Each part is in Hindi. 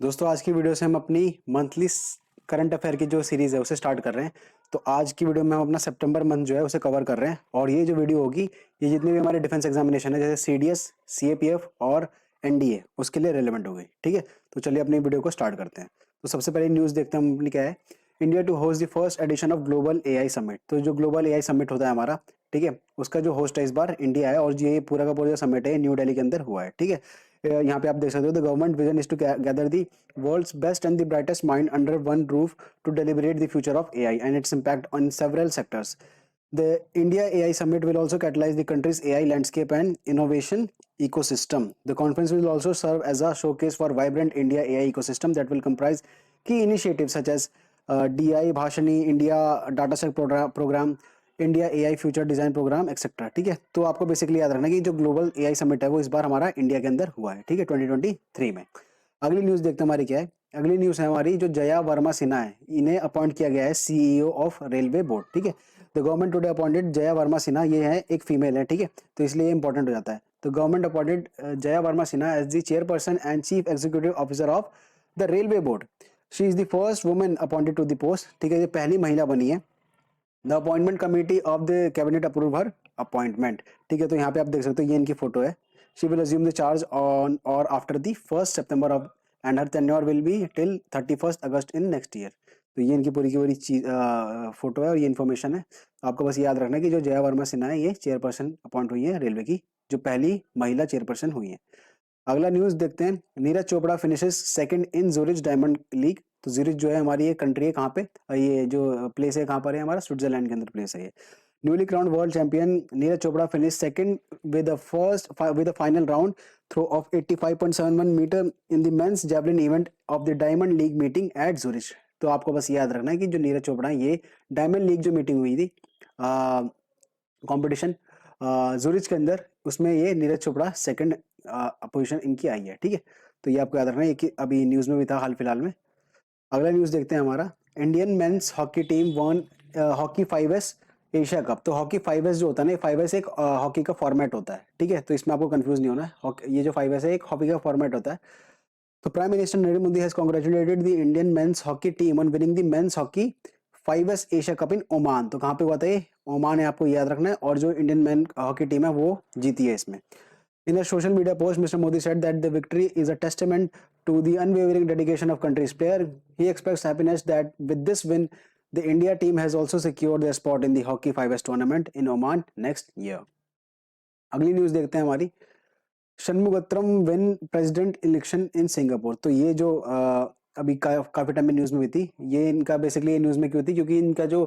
दोस्तों आज की वीडियो से हम अपनी मंथली करंट अफेयर की जो सीरीज है उसे स्टार्ट कर रहे हैं। तो आज की वीडियो में हम अपना सितंबर मंथ जो है उसे कवर कर रहे हैं और ये जो वीडियो होगी ये जितने भी हमारे डिफेंस एग्जामिनेशन है जैसे सीडीएस, सीएपीएफ और एनडीए उसके लिए रेलेवेंट होगी। ठीक है, तो चलिए अपनी वीडियो को स्टार्ट करते हैं। तो सबसे पहले न्यूज़ देखते हैं हम अपनी क्या है। India to host the first edition of global AI summit. तो जो ग्लोबल एआई समिट होता है हमारा, ठीक है, उसका जो होस्ट है इस बार इंडिया है और ये पूरा का पूरा जो समिट है न्यू दिल्ली के अंदर हुआ है। ठीक है, यहाँ पे आप देख सकते हो the government vision is to gather the world's best and the brightest mind under one roof to deliberate the future of AI and its impact on several sectors. The India AI Summit will also catalyze the country's AI landscape and innovation ecosystem. The conference will also serve as a showcase for vibrant India AI ecosystem that will comprise key initiatives such as DI Bhashani, India Dataset Program, India AI future design program etcetera. ठीक है, तो आपको बेसिकली याद रखना कि जो ग्लोबल एआई समिट है वो इस बार हमारा इंडिया के अंदर हुआ है। ठीक है, 2023 में। अगली न्यूज़ देखते हैं हमारी क्या है। अगली न्यूज़ है हमारी जो जया वर्मा सिन्हा है, इन्हें अपॉइंट किया गया है सीईओ ऑफ रेलवे बोर्ड। ठीक है, the government today appointed Jaya Varma Sinha, ये है एक फीमेल है। ठीक है, तो इसलिए ये इंपॉर्टेंट हो जाता है। तो government appointed Jaya Varma Sinha as the chairperson and chief executive officer of the railway board. She is the first women appointed to the post. ठीक है, ये पहली महिला बनी है। The appointment committee of the cabinet approve her appointment. ठीक है, तो यहाँ पे आप देख सकते हो ये इनकी फोटो है। She will assume the charge on or after the 1 September of and her tenure will be till 31 August in next year. तो ये इनकी पूरी की पूरी चीज फोटो है और ये इन्फॉर्मेशन है। आपको बस याद रखना है कि जो जया वर्मा सिन्हा है ये चेयरपर्सन अपॉइंट हुई है रेलवे की, जो पहली महिला चेयरपर्सन हुई है। अगला न्यूज देखते हैं। Neeraj Chopra finishes second in Zurich Diamond League. तो जूरिच जो है हमारी ये कंट्री है, कहाँ पे ये जो प्लेस है कहाँ पर है हमारा, स्विट्जरलैंड के अंदर प्लेस है ये। Newly crowned world champion Neeraj Chopra finish second with a final round throw of 85.71 metre in the men's javelin event of the Diamond League meeting at Zurich. तो आपको बस याद रखना है कि जो नीरज चोपड़ा है ये डायमंड लीग जो मीटिंग हुई थी कंपटीशन जूरिच के अंदर, उसमें ये नीरज चोपड़ा सेकंड पोजीशन इनकी आई है। ठीक है, तो ये आपको याद रखना है कि अभी न्यूज़ में भी था हाल फिलहाल में। अगला न्यूज़ देखते हैं हमारा। Indian men's hockey team one hockey 5S Asia cup. तो हॉकी 5S जो होता है ना, 5S एक हॉकी का फॉर्मेट होता है। ठीक है, तो इसमें आपको कंफ्यूज नहीं होना है। ये जो 5S है एक हॉकी का फॉर्मेट होता है। तो prime minister Narendra Modi has congratulated the Indian men's hockey team on winning the men's hockey 5S Asia Cup in Oman. तो कहाँ पे हुआ था ये, ओमान है, आपको याद रखना है। और जो इंडियन मेन हॉकी टीम है वो जीती है इसमें। In a social media post, Mr. Modi said that the victory is a testament to the unwavering dedication of country's player. He expressed happiness that with this win, the India team has also secured their spot in the Hockey 5S tournament in Oman next year. अगली न्यूज़ देखते हैं हमारी। Shanmugaratnam win president election in Singapore. तो ये जो अभी काफी टाइम में न्यूज में हुई थी, ये इनका बेसिकली ये न्यूज में क्यों थी, क्योंकि इनका जो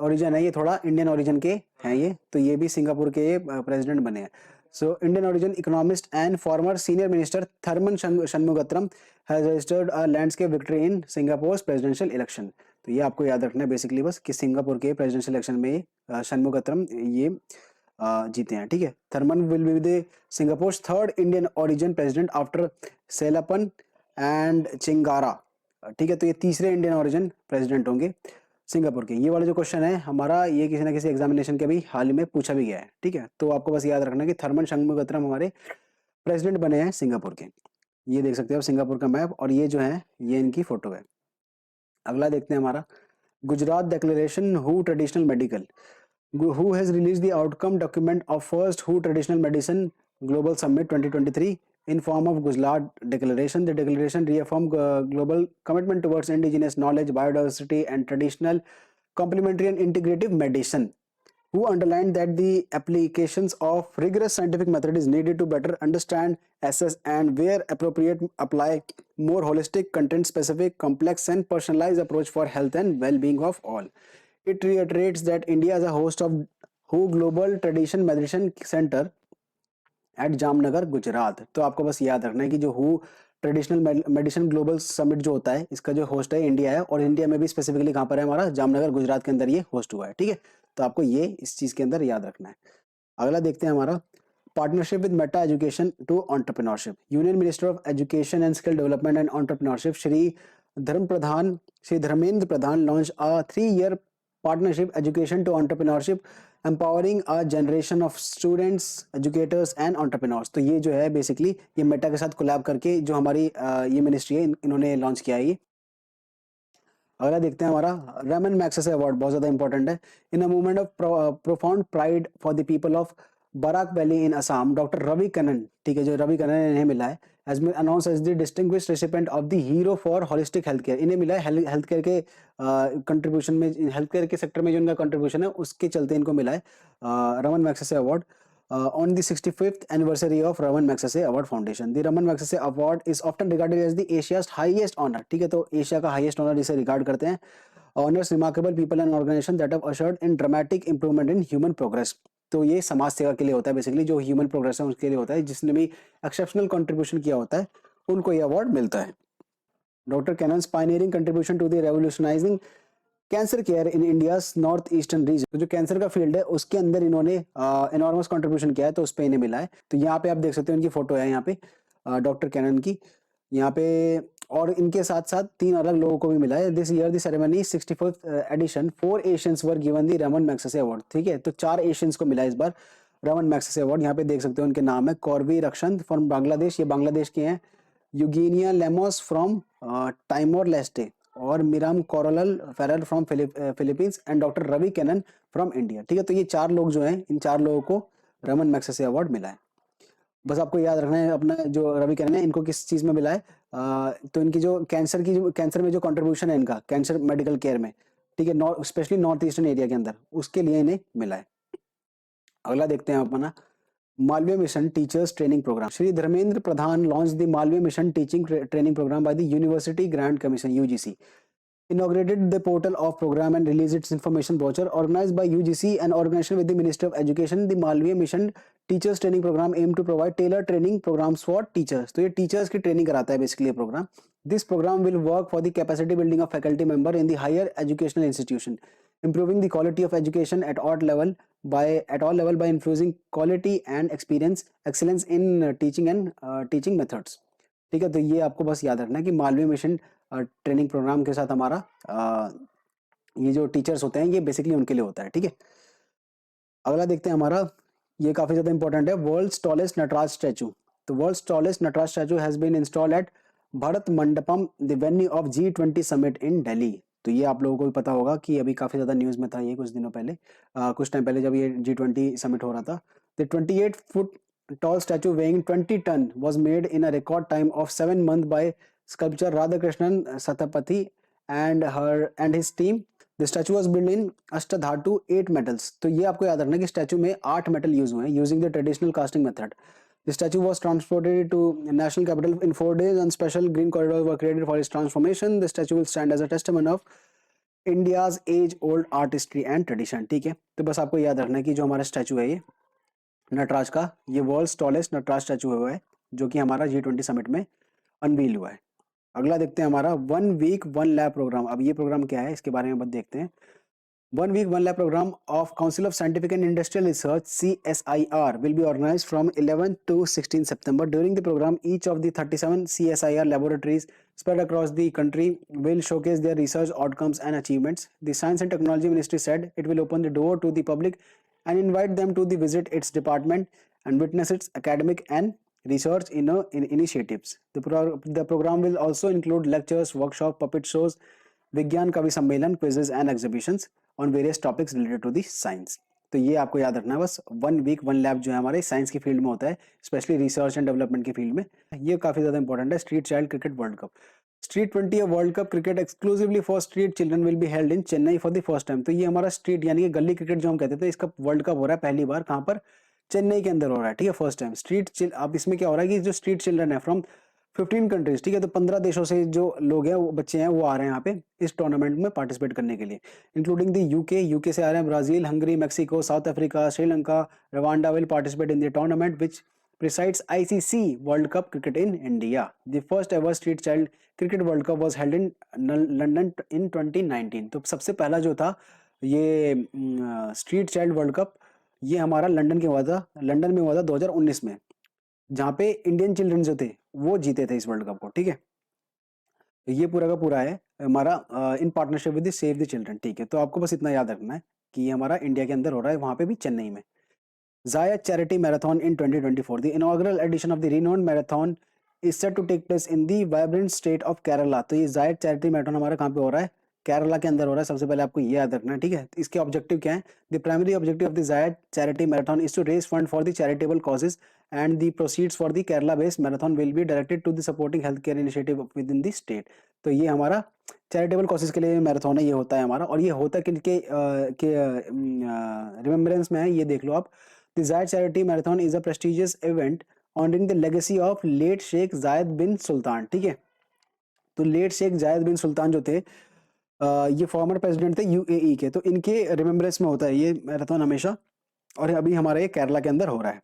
ओरिजिन है ये थोड़ा इंडियन ओरिजिन के हैं ये, तो ये भी सिंगापुर के प्रेसिडेंट बने हैं। So Indian origin economist and former senior minister Tharman Shanmugaratnam has registered a landscape victory in Singapore presidential election. तो ये आपको याद रखना है बेसिकली बस कि सिंगापुर के प्रेसिडेंशियल इलेक्शन में षणमुगत्रम ये जीते हैं। ठीक है, Tharman will be the Singapore third Indian origin president after Sellapan and Chengara. ठीक है, तो ये तीसरे इंडियन ओरिजिन प्रेसिडेंट होंगे सिंगापुर के। ये वाला जो क्वेश्चन है हमारा, ये किसी ना किसी एग्जामिनेशन के भी हाल ही में पूछा भी गया है। ठीक है, तो आपको बस याद रखना है कि थर्मन षणमुगत्रम हमारे प्रेसिडेंट बने हैं सिंगापुर के। ये देख सकते हो आप सिंगापुर का मैप, और ये जो है ये इनकी फोटो है। अगला देखते हैं हमारा। Gujarat declaration who traditional medical. Who has released the outcome document of first WHO Traditional Medicine Global Summit 2023 in form of Gujarat Declaration. The declaration reaffirmed global commitment towards indigenous knowledge, biodiversity, and traditional complementary and integrative medicine. Who underlined that the applications of rigorous scientific method is needed to better understand, assess, and where appropriate, apply more holistic, content-specific, complex, and personalized approach for health and well-being of all. It reiterates that India is a host of WHO Global Tradition Medicine Center at Jamnagar Gujarat. तो आपको बस याद रखना है कि जो हु ट्रेडिशनल मेडिसिन ग्लोबल समिट जो होता है इसका जो होस्ट है इंडिया है, और इंडिया में भी स्पेसिफिकली कहाँ पर है हमारा, जामनगर गुजरात के अंदर ये होस्ट हुआ है। ठीक है, तो आपको ये इस चीज के अंदर याद रखना है। अगला देखते हैं हमारा। Partnership with Meta education to entrepreneurship. Union minister of education and skill development and entrepreneurship Shri Dharmendra Pradhan launch a 3-year partnership education to entrepreneurship empowering a generation of students, educators and entrepreneurs. तो ये जो है बेसिकली ये मेटा के साथ कोलैब करके जो हमारी ये मिनिस्ट्री है इन्होंने लॉन्च किया है ये। अगला देखते हैं हमारा रमन मैग्सेसे अवार्ड, बहुत ज्यादा इंपॉर्टेंट है। In a movement of profound pride for the people of Barak valley in Assam, doctor Ravi Kannan, ठीक है, जो रवि कन्नन इन्हें मिला है, has been announce as the distinguished recipient of the hero for holistic health care. इन्हें मिला है हेल्थ केयर के कंट्रीब्यूशन में, हेल्थ केयर के सेक्टर में जो इनका कंट्रीब्यूशन है उसके चलते इनको मिला है Raman Magsaysay award on the 65th anniversary of Raman Magsaysay Award Foundation. The Raman Magsaysay Award is often regarded as the Asia's highest honor. ठीक है, तो एशिया का हाईएस्ट ऑनर इसे रिगार्ड करते हैं। Honours remarkable people and organisation that have ushered in dramatic improvement in human progress. तो ये समाज सेवा के लिए होता है, बेसिकली जो ह्यूमन प्रोग्रेस है उसके लिए होता है, जिसने भी एक्सेप्शनल कंट्रीब्यूशन किया होता है उनको ये अवार्ड मिलता है। Doctor Kannan's pioneering contribution to the revolutionising cancer care in India's north eastern region, तो जो कैंसर का फील्ड है उसके अंदर इन्होंने एनॉर्मस कंट्रीब्यूशन किया है, तो उस पे इन्हें मिला है। तो यहाँ पे आप देख सकते हो इनकी फोटो है यहाँ पे डॉक्टर कैनन की यहाँ पे, और इनके साथ साथ 3 अलग लोगों को भी मिला है। This year the ceremony 64th edition 4 Asians were given the Ramon Magsaysay award. ठीक है, तो 4 एशियंस को मिला है इस बार रमन मैग्सेसे अवार्ड। यहाँ पे देख सकते हो उनके नाम है, कॉर्वी रक्षंत फ्रॉम बांग्लादेश, ये बांग्लादेश के हैं, Eugenia Lemos from Timor Leste, और Miriam Coronel Ferrer from Philippines, and doctor Ravi Kannan from India. ठीक है, तो ये 4 लोग जो हैं, इन 4 लोगों को रमन मैग्सेसे अवार्ड मिला है। बस आपको याद रखना है अपना जो रवि कैनन है इनको किस चीज में मिला है, तो इनकी जो कैंसर में जो कंट्रीब्यूशन है इनका कैंसर मेडिकल केयर में, ठीक है, स्पेशली नॉर्थ ईस्टर्न एरिया के अंदर, उसके लिए इन्हें मिला है। अगला देखते हैं अपना Malviya Mission Teachers Training Program. Shri Dharmendra Pradhan launched the Malviya Mission Teaching Training Program by the University Grant Commission (UGC). Inaugurated the portal of program and released its information brochure. Organized by UGC and organization with the Ministry of Education, the Malviya Mission Teachers Training Program aim to provide tailored training programs for teachers. तो ये teachers की training कराता है basically ये program. This program will work for the capacity building of faculty member in the higher educational institution, improving the quality of education at all level by infusing quality and experience excellence in teaching and teaching methods. ठीक है, तो ये आपको बस याद रखना है कि मालवीय मिशन ट्रेनिंग प्रोग्राम के साथ हमारा ये जो टीचर्स होते हैं ये बेसिकली उनके लिए होता है। ठीक है, अगला देखते हैं हमारा, ये काफी ज्यादा इंपॉर्टेंट है, वर्ल्ड्स टॉलेस्ट नटराज स्टैचू। तो world's tallest Nataraja statue has been installed at Bharat Mandapam the venue of G20 summit in Delhi. तो ये आप लोगों को भी पता होगा कि अभी काफी ज्यादा न्यूज में था ये कुछ दिनों पहले, कुछ टाइम पहले जब ये G20 समिट हो रहा था। The 28 foot tall statue weighing 20 ton was made in a record time of 7 months by sculptor Radhakrishnan Sathapathy and his team. The statue was built in Ashtadhatu 8 metals. तो ये आपको याद रखना कि स्टैचू में 8 मेटल यूज हुए हैं using the traditional casting method. The statue was transported to national capital in 4 days and special green corridors were created for its transformation. The statue will stand as a testament of India's age-old artistry and tradition. ठीक है, तो बस आपको याद रखना है कि जो हमारा स्टैचू है ये नटराज का, ये वर्ल्ड्स टॉलेस्ट नटराज स्टैचू हुआ है जो कि हमारा G20 समिट में अनवील हुआ है। अगला देखते हैं हमारा 1 वीक 1 लैब प्रोग्राम। अब ये प्रोग्राम क्या है इसके बारे में बस देखते हैं। 1 week 1 lab program of Council of Scientific and Industrial Research CSIR will be organized from 11th to 16th September. During the program, each of the 37 CSIR laboratories spread across the country will showcase their research outcomes and achievements. The Science and Technology Ministry said it will open the door to the public and invite them to visit its department and witness its academic and research initiatives. The program will also include lectures, workshops, puppet shows, विज्ञान कवि सम्मेलन, quizzes and exhibitions on various topics related to the science. तो ये आपको याद रखना है बस। 1 वीक 1 लैब जो है हमारे साइंस की फील्ड में होता है, स्पेशली रिसर्च एंड डेवलपमेंट की फील्ड में, ये काफी ज्यादा इंपॉर्टेंट है। Street child cricket world cup, street 20 world cup cricket exclusively for street children will be held in Chennai for the first time. तो ये हमारा स्ट्रीट यानी कि गली क्रिकेट जो हम कहते थे, इसका वर्ल्ड कप हो रहा है पहली बार, कहाँ पर, चेन्नई के अंदर हो रहा है। ठीक है, फर्स्ट टाइम स्ट्रीट। अब इसमें क्या हो रहा है कि जो स्ट्रीट चिल्ड्रन है फ्रॉम 15 कंट्रीज, ठीक है, तो 15 देशों से जो लोग हैं, वो बच्चे हैं, वो आ रहे हैं यहाँ पे इस टूर्नामेंट में पार्टिसिपेट करने के लिए, इंक्लूडिंग द यूके से आ रहे हैं, Brazil, Hungary, Mexico, south Africa, Sri Lanka, Rwanda will participate in the tournament which presides ICC World Cup Cricket in India. The first ever Street Child Cricket World Cup was held in London in 2019. तो सबसे पहला जो था ये स्ट्रीट चाइल्ड वर्ल्ड कप, ये हमारा लंदन में हुआ था 2019 में, जहाँ पे इंडियन चिल्ड्रन जो थे वो जीते थे इस वर्ल्ड कप को। ठीक है, ये पूरा का पूरा है हमारा in partnership with save the children. ठीक है, तो आपको बस इतना याद रखना है कि ये हमारा इंडिया के अंदर हो रहा है, वहाँ पे भी चेन्नई में। Zayed Charity Marathon in 2024. The inaugural edition of the renowned marathon is set to take place in the vibrant state of Kerala. तो ये जायद चैरिटी मैराथन हमारा कहाँ पे हो रहा है? केरला के अंदर हो रहा है। सबसे पहले आपको ये याद रखना है, ठीक है। इसके ऑब्जेक्टिव क्या है? The primary objective of the Zayed charity marathon is to raise fund for the charitable causes and the proceeds for the Kerala based marathon will be directed to the supporting health care initiative within the state. तो ये हमारा चैरिटेबल कॉजेज के लिए मैराथन है, ये होता है हमारा। और ये होता किनके रिमेम्बरेंस में है, ये देख लो आप। The Zayed Charity Marathon is a prestigious event honoring the legacy of late Sheikh Zayed bin Sultan, ठीक है। तो लेट शेख जायद बिन सुल्तान जो थे, ये फॉर्मर प्रेसिडेंट थे यूएई के, तो इनके रिमेम्बरेंस में होता है ये मैराथन हमेशा। और अभी हमारा ये केरला के अंदर हो रहा है।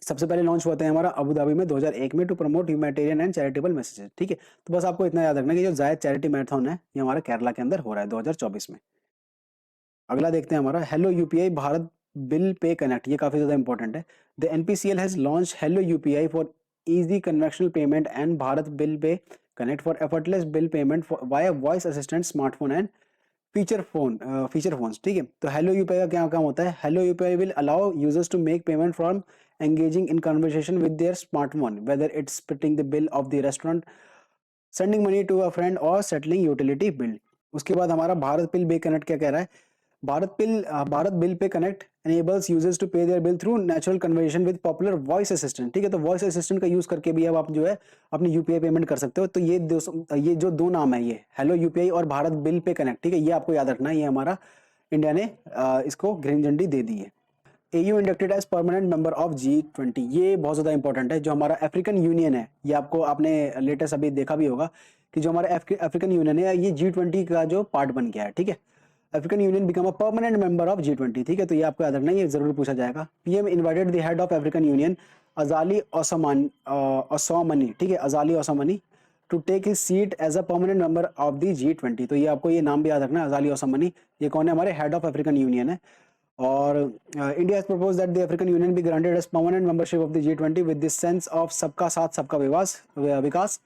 सबसे पहले लॉन्च हुआ था हमारा अबू धाबी में 2001 में to promote humanitarian and charitable messages, ठीक है। तो बस आपको इतना याद रखना कि जो जायद चैरिटी मैराथन है ये हमारा केरला के अंदर हो रहा है 2024 में। अगला देखते हैं हमारा hello UPI Bharat bill pay connect, ये काफी ज्यादा इंपॉर्टेंट है। The NPCL has launch hello UPI for easy conventional payment and Bharat bill pay connect for effortless bill payment via voice assistant smartphone and feature phones, ठीक है। तो हेलो यूपीआई का क्या काम होता है? Hello UPI will allow users to make payment from engaging in conversation with their smartphone, whether it's splitting the bill of the restaurant, sending money to a friend or settling utility bill। उसके बाद हमारा भारत बिल पे कनेक्ट क्या कह रहा है? Bharat bill pay connect enables users to pay their bill through natural conversation with popular voice assistant, ठीक है। तो वॉइस असिस्टेंट का यूज करके भी अब आप जो है अपनी यूपीआई पेमेंट कर सकते हो। तो ये जो दो नाम है, ये हेलो यूपीआई और भारत बिल पे कनेक्ट, ठीक है, ये आपको याद रखना है। ये हमारा इंडिया ने इसको ग्रीन झंडी दे दी है। AU inducted as permanent member of G20, ये बहुत ज्यादा इंपॉर्टेंट है। जो हमारा अफ्रीकन यूनियन है, ये आपने लेटेस्ट अभी देखा भी होगा कि जो हमारा अफ्रीकन यूनियन है ये G20 का जो पार्ट बन गया है, ठीक है। African union become a permanent member of G20, ठीक है। तो ये आपको याद रखना है, ये जरूर पूछा जाएगा। PM invited the head of African Union Azali Assoumani, ठीक है, Azali Assoumani to take his seat as a permanent member of the G20। तो ये आपको ये नाम भी याद रखना है, अजाली ओसोमनी। ये कौन है? हमारे हेड ऑफ अफ्रीकन यूनियन है। और India has proposed that the African Union be granted as permanent membership of the G20 with this sense of सबका साथ सबका विकास।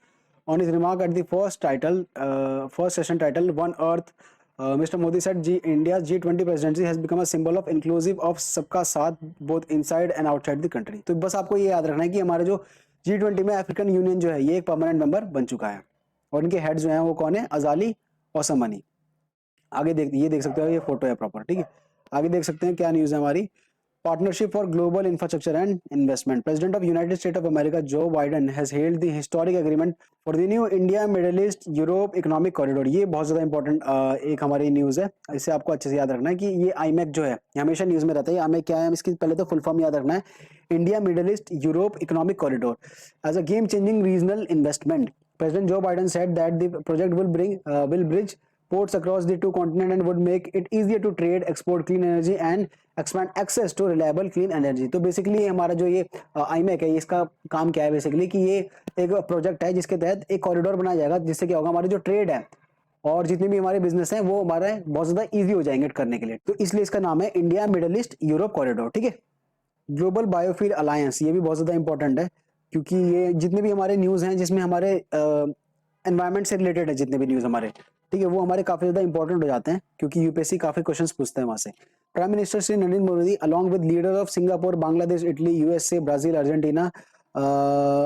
On his remark at the first session title One Earth, Mr. Modi said India's G20 presidency has become a symbol of inclusive of सबका साथ both inside and outside the country। तो बस आपको ये याद रखना है कि हमारे जो G20 में अफ्रीकन यूनियन जो है ये एक परमानेंट मेंबर बन चुका है। और इनके हेड जो है वो कौन है? अजाली ओसमनी। आगे देख सकते हो, ये फोटो है प्रॉपर, ठीक है। आगे देख सकते हैं क्या न्यूज है हमारी। Partnership for global infrastructure and investment, president of United state of America Joe Biden has hailed the historic agreement for the new India Middle East Europe economic corridor. ये बहुत ज्यादा इंपॉर्टेंट एक हमारी न्यूज है। इसे आपको अच्छे से याद रखना है कि ये आईमेक जो है ये हमेशा न्यूज में रहता है। आईमेक क्या है? इसकी पहले तो फुल फॉर्म याद रखना है, India Middle East Europe economic corridor as a game changing regional investment. President Joe Biden said that the project will bridge ports across the two continents and would make it easier to trade, export clean energy and expand access to reliable clean energy। तो बेसिकली हमारा जो ये आईमेक है, इसका काम क्या है बेसिकली कि ये एक प्रोजेक्ट है जिसके तहत एक कॉरिडोर बनाया जाएगा, जिससे क्या होगा, हमारी जो ट्रेड है और जितने भी हमारे बिजनेस हैं वो हमारे बहुत ज्यादा ईजी हो जाएंगे करने के लिए। तो इसलिए इसका नाम है India Middle East Europe corridor, ठीक है। ग्लोबल बायोफ्यूल अलायंस, ये भी बहुत ज्यादा इंपॉर्टेंट है क्योंकि ये जितने भी हमारे न्यूज हैं जिसमें हमारे एनवायरमेंट से रिलेटेड है, जितने भी न्यूज हमारे, ठीक है, वो हमारे काफी ज्यादा इंपॉर्टेंट हो जाते हैं क्योंकि यूपीएससी काफी क्वेश्चंस पूछते हैं वहां से। Prime minister Shri Narendra Modi along with leader of Singapore, Bangladesh, Italy, USA, Brazil, Argentina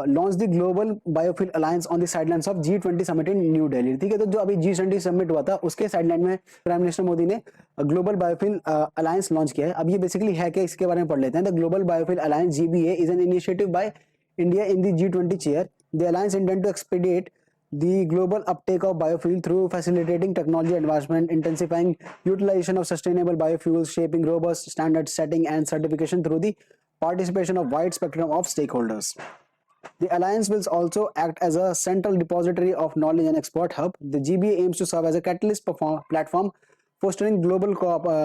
launch the global biofuel alliance on the sidelines of G20 summit in new Delhi, ठीक है। तो जो अभी G20 समिट हुआ था उसके साइडलाइन में प्राइम मिनिस्टर मोदी ने ग्लोबल बायोफ्यूल अलायंस लॉन्च किया है। अब ये बेसिकली है क्या, इसके बारे में पढ़ लेते हैं। The global biofuel alliance GBA is an initiative by India in the G20 chair. The alliance intend to expedite the global uptake of biofuel through facilitating technology advancement, intensifying utilization of sustainable biofuels, shaping robust standards setting and certification through the participation of wide spectrum of stakeholders. The alliance will also act as a central depository of knowledge and export hub. The GBA aims to serve as a catalyst platform fostering global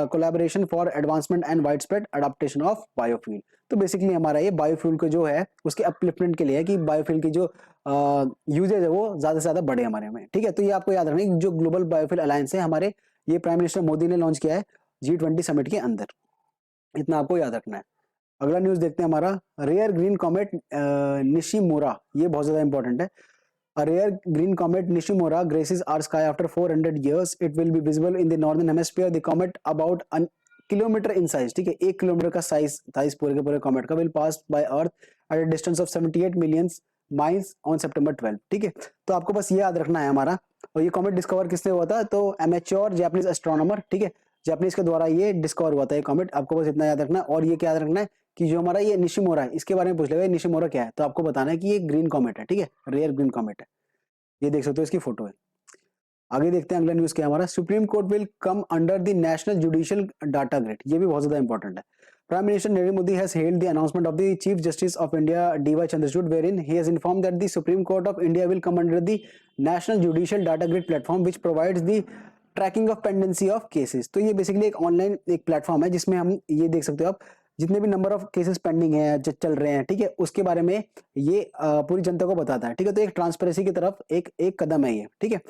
collaboration for advancement and widespread adaptation of biofuel। तो बेसिकली हमारा ये बायोफ्यूल को जो है उसके अपलिफ्टमेंट के लिए है कि बायोफ्यूल की जो यूजेज है वो ज्यादा से ज्यादा बढ़े हमारे में, ठीक है। तो ये आपको याद रखना है जो ग्लोबल बायोफ्यूल अलायंस है हमारे, ये प्राइम मिनिस्टर मोदी ने लॉन्च किया है G20 समिट के अंदर, इतना आपको याद रखना है। अगला न्यूज देखते हैं हमारा रेयर ग्रीन कॉमेट निशिमुरा, ये बहुत ज्यादा इंपॉर्टेंट है। A rare green comet Nishimura graces our sky after 400 years. It will be visible in the northern hemisphere. The comet about a kilometre in size, ठीक है, 1 किलोमीटर का साइज था इस पूरे के पूरे कॉमेट का, will pass by Earth at a distance of 78 million miles on September 12, ठीक है। तो आपको बस ये याद रखना है हमारा। और ये कॉमेट डिस्कवर किसने हुआ था, तो एमेच्योर जापानीज एस्ट्रोनॉमर, ठीक है, जापानीज के द्वारा ये डिस्कवर हुआ था ये कॉमेट। आपको बस इतना याद रखना है। और ये क्या याद रखना है कि जो हमारा ये निशिमोरा है, इसके बारे में पूछ लेगा निशिमोरा क्या है, तो आपको बताना है कि ये ग्रीन कॉमेट है, ठीक है, रेयर ग्रीन कॉमेट है। ये देख सकते हो, इसकी फोटो है। आगे देखते हैं अगला न्यूज क्या है हमारा। Supreme Court will come under the national judicial data grid. ये भी बहुत ज्यादा इंपॉर्टेंट है। Prime minister Narendra Modi has hailed the announcement of the chief justice of India DY Chandrachud wherein he has informed that the Supreme Court of India will come under the national judicial data grid platform which provides the tracking of pendency of cases. तो ये बेसिकली एक ऑनलाइन एक प्लेटफॉर्म है जिसमें हम ये देख सकते हो आप जितने भी नंबर ऑफ केसेस पेंडिंग है जो चल रहे हैं, ठीक है, उसके बारे में ये पूरी जनता को बताता है, ठीक है। तो एक ट्रांसपेरेंसी की तरफ एक कदम है ये, ठीक है।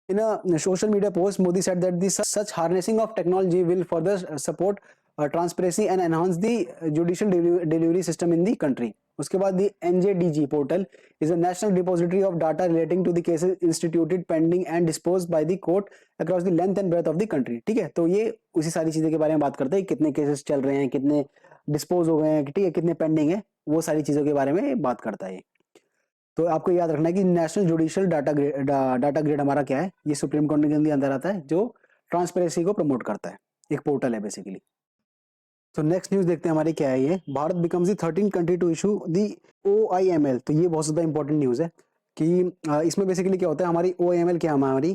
In a social media post, Modi said that this such harnessing of technology will further support transparency and enhance the judicial delivery system in the country. उसके बाद the NJDG portal is a national depository of data relating to the cases instituted, pending and disposed by the court across the length and breadth of the country. ठीक है, तो ये उसी सारी चीजें के बारे में बात करते हैं, कितने केसेस चल रहे हैं, कितने डिस्पोज हो गए हैं, ठीक है, कितने पेंडिंग है, वो सारी चीजों के बारे में बात करता है। तो आपको याद रखना है कि नेशनल जुडिशियल डाटा ग्रिड हमारा क्या है, ये सुप्रीम कोर्ट के अंदर आता है जो ट्रांसपेरेंसी को प्रमोट करता है, एक पोर्टल है बेसिकली। तो नेक्स्ट न्यूज देखते हैं हमारी क्या है ये। Bharat becomes the 13th country to issue the OIML। तो ये बहुत ज्यादा इंपॉर्टेंट न्यूज है कि इसमें बेसिकली क्या होता है, हमारी OIML क्या है, हमारी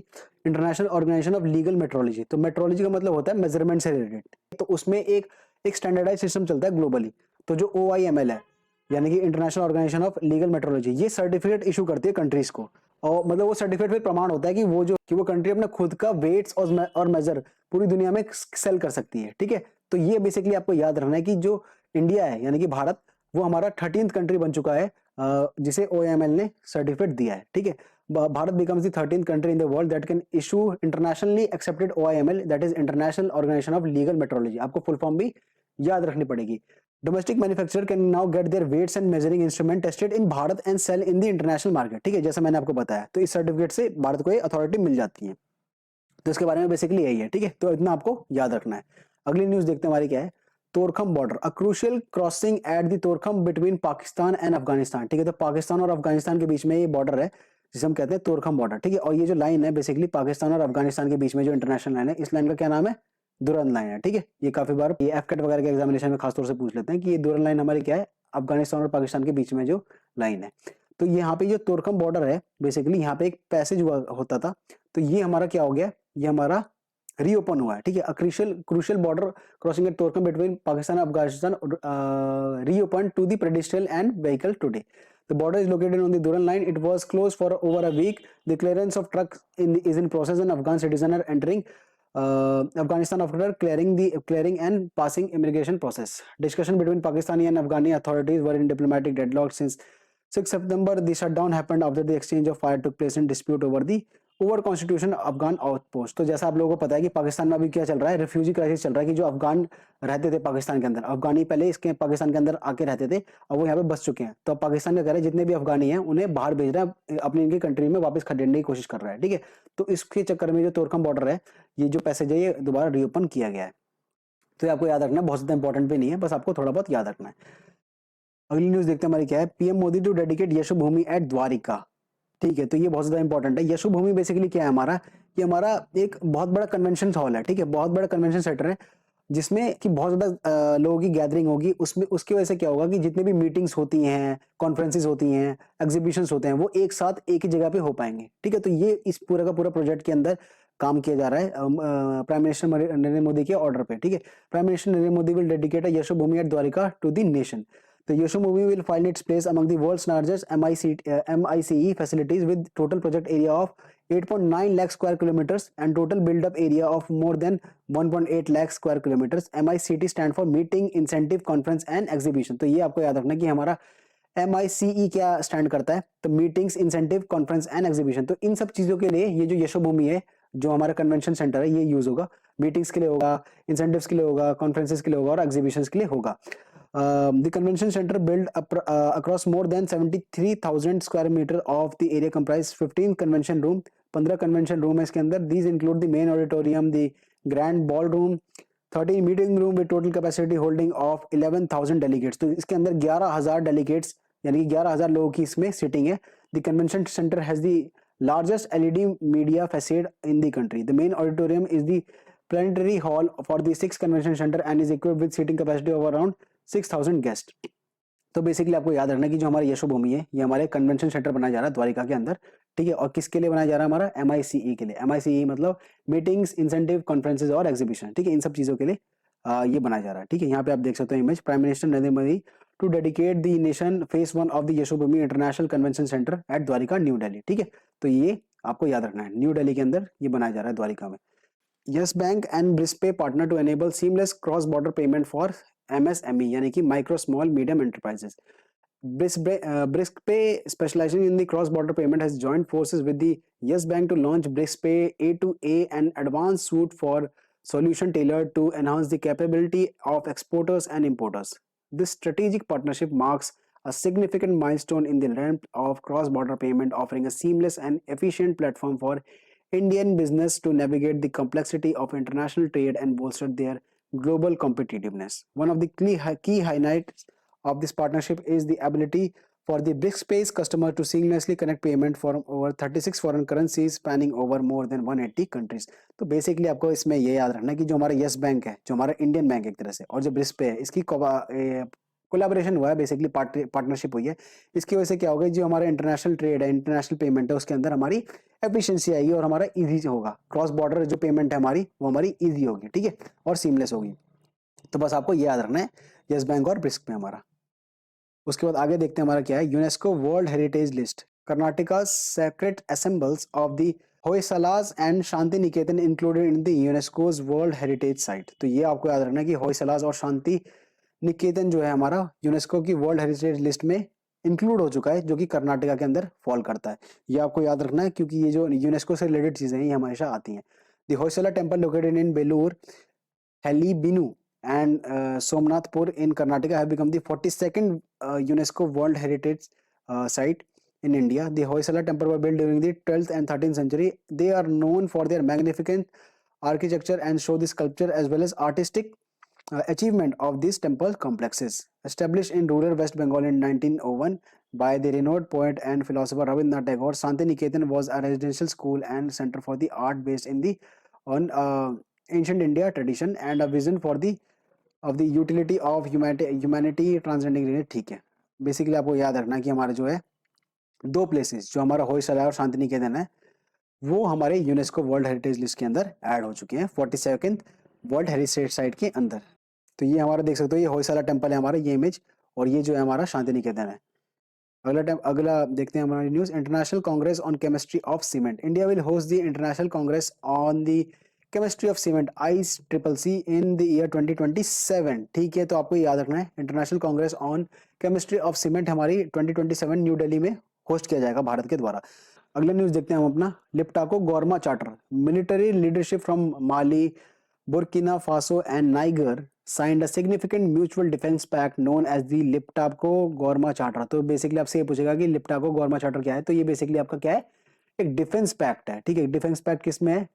international organisation of legal metrology. तो मेट्रोलॉजी का मतलब होता है मेजरमेंट से रिलेटेड। तो उसमें एक स्टैंडर्डाइज सिस्टम चलता है ग्लोबली। तो जो OIML है यानी कि international organisation of legal metrology, ये सर्टिफिकेट इशू करती है कंट्रीज को। और मतलब वो सर्टिफिकेट फिर प्रमाण होता है कि वो कंट्री अपना खुद का वेट्स और मेजर पूरी दुनिया में सेल कर सकती है, ठीक है। तो ये बेसिकली आपको याद रखना है कि जो इंडिया है यानी कि भारत, वो हमारा 13th कंट्री बन चुका है जिसे OIML ने सर्टिफिकेट दिया है, ठीक है। Bharat becomes the 13th country in the world that can issue internationally accepted OIML, that is international organisation of legal metrology. आपको फुल फॉर्म भी याद रखनी पड़ेगी। Domestic manufacturer can now get their weights and measuring instrument tested in Bharat and sell in the international market, ठीक है, जैसा मैंने आपको बताया। तो इस सर्टिफिकेट से भारत को ये अथॉरिटी मिल जाती है। तो इसके बारे में बेसिकली यही है, ठीक है। तो इतना आपको याद रखना है। अगली न्यूज देखते हैं हमारी क्या है। Torkham border, a crucial crossing at the Torkham between Pakistan and Afghanistan, ठीक है। तो पाकिस्तान और अफगानिस्तान के बीच में ये बॉर्डर है जिसे हम कहते हैं तोरखम बॉर्डर, ठीक है। और ये जो लाइन है बेसिकली पाकिस्तान और अफगानिस्तान के बीच में जो इंटरनेशनल लाइन है, इस लाइन का क्या नाम है, दुरन लाइन है, ठीक है। ये काफी बार ये एफकेट वगैरह के एग्जामिनेशन में खासतौर से पूछ लेते हैं कि ये दुरन लाइन हमारी क्या है, अफगानिस्तान और पाकिस्तान के बीच में जो लाइन है। तो यहाँ पे जो तोरखम बॉर्डर है बेसिकली यहाँ पे एक पैसेज हुआ होता था, तो ये हमारा क्या हो गया, ये हमारा रीओपन हुआ है, ठीक है। Crucial border crossing at Torkham between Pakistan and Afghanistan reopened to the pedestrian and vehicle today. The border is located on the Durand line. It was closed for over a week. The clearance of trucks is in process and Afghan citizens are entering Afghanistan after clearing and passing immigration process. Discussion between Pakistani and Afghani authorities were in diplomatic deadlock since 6 September. The shutdown happened after the exchange of fire took place in dispute over the over constitution Afghan outpost. तो जैसा आप लोगों को पता है कि पाकिस्तान में अभी क्या चल रहा है, रिफ्यूजी क्राइसिस चल रहा है कि जो अफगान रहते थे पाकिस्तान के अंदर, अफगानी पहले इसके पाकिस्तान के अंदर आके रहते थे, अब वो यहाँ पे बस चुके हैं। तो अब पाकिस्तान क्या कर रहा है, जितने भी अफगानी हैं उन्हें बाहर भेज रहा है, अपनी इनकी कंट्री में वापस खदेड़ने की कोशिश कर रहा है, ठीक है। तो इसके चक्कर में जो तोरखम बॉर्डर है, ये जो पैसेज है, ये दोबारा रीओपन किया गया है। तो आपको याद रखना, बहुत ज्यादा इंपॉर्टेंट भी नहीं है, बस आपको थोड़ा बहुत याद रखना है। अगली न्यूज देखते हैं हमारी क्या है। PM Modi to dedicate Yashobhoomi at Dwarka, ठीक है। तो ये बहुत ज्यादा इंपॉर्टेंट है। यशो भूमि बेसिकली क्या है हमारा, ये हमारा एक बहुत बड़ा कन्वेंशन हॉल है, ठीक है, बहुत बड़ा कन्वेंशन सेंटर है जिसमें कि बहुत ज्यादा लोगों की गैदरिंग होगी। उसमें उसकी वजह से क्या होगा कि जितने भी मीटिंग्स होती हैं, कॉन्फ्रेंसेस होती हैं, एग्जीबिशंस होते हैं, वो एक साथ एक ही जगह पे हो पाएंगे, ठीक है। तो ये इस पूरा का पूरा प्रोजेक्ट के अंदर काम किया जा रहा है प्राइम मिनिस्टर नरेंद्र मोदी के ऑर्डर पे, ठीक है। Prime minister Narendra Modi will dedicate Yashobhoomi at Dwarka to the nation. The Yasho movie will find its place among the world's largest MICE facilities with total project area of 8.9 lakh square kilometers and total build-up area of more than 1.8 lakh square kilometers. MICT stand for Meeting, Incentive, Conference and Exhibition. तो ये आपको याद रखना कि हमारा MICE क्या स्टैंड करता है, तो meetings, incentive, conference and exhibition. तो इन सब चीजों के लिए ये जो यशो भूमि है, जो हमारा कन्वेंशन सेंटर है, ये यूज होगा। मीटिंग्स के लिए होगा, इंसेंटिव्स के लिए होगा, कॉन्फ्रेंसेस के लिए होगा और एग्जीबिशंस के लिए होगा। The convention center built across more than 73,000 square meter of the area comprise 15 convention room, 15 convention room है इसके अंदर. These include the main auditorium, the grand ballroom, 13 meeting room with total capacity holding of 11,000 delegates. तो इसके अंदर 11,000 delegates यानी कि 11,000 लोगों की इसमें सीटिंग है. The convention center has the largest LED media facade in the country. The main auditorium is the plenary hall for the 6 convention center and is equipped with seating capacity of around 6,000 guest. तो बेसिकली आपको याद रखना कि जो हमारी यशोभूमि है ये हमारे कन्वेंशन सेंटर बनाया जा रहा है द्वारिका के अंदर, ठीक है. और किसके लिए बनाया जा रहा है? हमारा MICE के लिए. MICE मतलब मीटिंग्स, इंसेंटिव, कॉन्फ्रेंसेज और एग्जीबिशन, ठीक है. इन सब चीजों के लिए ये बनाया जा रहा है, ठीक है. यहाँ पे आप देख सकते हो image. Prime minister Narendra Modi to dedicate the nation phase 1 of the Yashobhoomi international convention centre at Dwarka, New Delhi, ठीक है. तो ये आपको याद रखना है, न्यू दिल्ली के अंदर ये बनाया जा रहा है द्वारिका में. Yes Bank and BriskPay partner to enable seamless cross border payment for MSME यानी कि micro small medium enterprises. BriskPay specializing in the cross-border payment has joined forces with the Yes Bank to launch BriskPay A2A, an advanced suite for solution tailored to enhance the capability of exporters and importers. This strategic partnership marks a significant milestone in the realm of cross-border payment, offering a seamless and efficient platform for Indian business to navigate the complexity of international trade and bolster their global competitiveness. One of the key highlights of this partnership is the ability for the BricsPay's customer to seamlessly connect payment from over 36 foreign currencies spanning over more than 180 countries. तो बेसिकली आपको इसमें ये याद रखना है कि जो हमारा यस बैंक है, जो हमारा इंडियन बैंक एक तरह से, और जो BricsPay है, इसकी कोलैबोरेशन हुआ है, बेसिकली पार्टनरशिप हुई है. इसकी वजह से क्या होगा, जो हमारा इंटरनेशनल ट्रेड है, इंटरनेशनल पेमेंट है, उसके अंदर हमारी एफिशिएंसी आएगी और हमारा इजी होगा. क्रॉस बॉर्डर जो पेमेंट है हमारी वो हमारी इजी होगी, ठीक है, और सीमलेस होगी. तो बस आपको ये याद रखना है यस बैंक और BricsPay हमारा. उसके बाद आगे देखते हैं हमारा क्या है. UNESCO world heritage list. Karnataka sacred ensembles of the Hoysalas and Shantiniketan included in the UNESCO's world heritage site. तो ये आपको याद रखना है कि होयसलास और शांति निकेतन जो है हमारा यूनेस्को की वर्ल्ड हेरिटेज लिस्ट में इंक्लूड हो चुका है, जो कि कर्नाटका के अंदर फॉल करता है. ये आपको याद रखना है क्योंकि ये जो यूनेस्को से रिलेटेड चीजें हैं ये हमेशा आती हैं. The Hoysala temple located in Belur, Halebidu and Somnathpur in Karnataka have become the 42nd UNESCO World Heritage Site in India. The Hoysala temple were built during the 12th and 13th century. They are known for their magnificent architecture and show the sculpture as well as artistic achievement of these temple complexes. Established in rural West Bengal in 1901 by the renowned poet and philosopher Rabindranath Tagore, Santiniketan was a residential school and center for the art based in the on ancient India tradition and a vision for the of the utility of humanity transcending religion. ठीक है, बेसिकली आपको याद रखना कि हमारा जो है दो प्लेसेस, जो हमारा होयसला और शांति निकेतन है, वो हमारे यूनेस्को वर्ल्ड हेरिटेज लिस्ट के अंदर ऐड हो चुके हैं 42nd वर्ल्ड हेरिटेज साइट के अंदर. तो ये हमारा देख सकते हो, ये होयसला टेम्पल है हमारा, ये इमेज, और ये जो है हमारा शांति निकेतन है. अगला देखते हैं हमारी news. International Congress on chemistry of cement. India will host the international Congress on the chemistry of cement ICCC in the year 2027. ठीक है, तो आपको याद रखना है international Congress on chemistry of cement हमारी 2027 न्यू दिल्ली में होस्ट किया जाएगा भारत के द्वारा. अगला न्यूज देखते हैं हम अपना. Liptako Gourma charter. Military leadership from Mali, Burkina Faso and Niger signed a significant mutual defense pact known as the Liptako Gourma charter. तो बेसिकली आपसे ये पूछेगा कि लिप्टाको गोरमा चार्टर क्या है. तो ये बेसिकली आपका क्या है, एक डिफेंस पैक्ट है. ठीक है, डिफेंस पैक्ट किसमें है?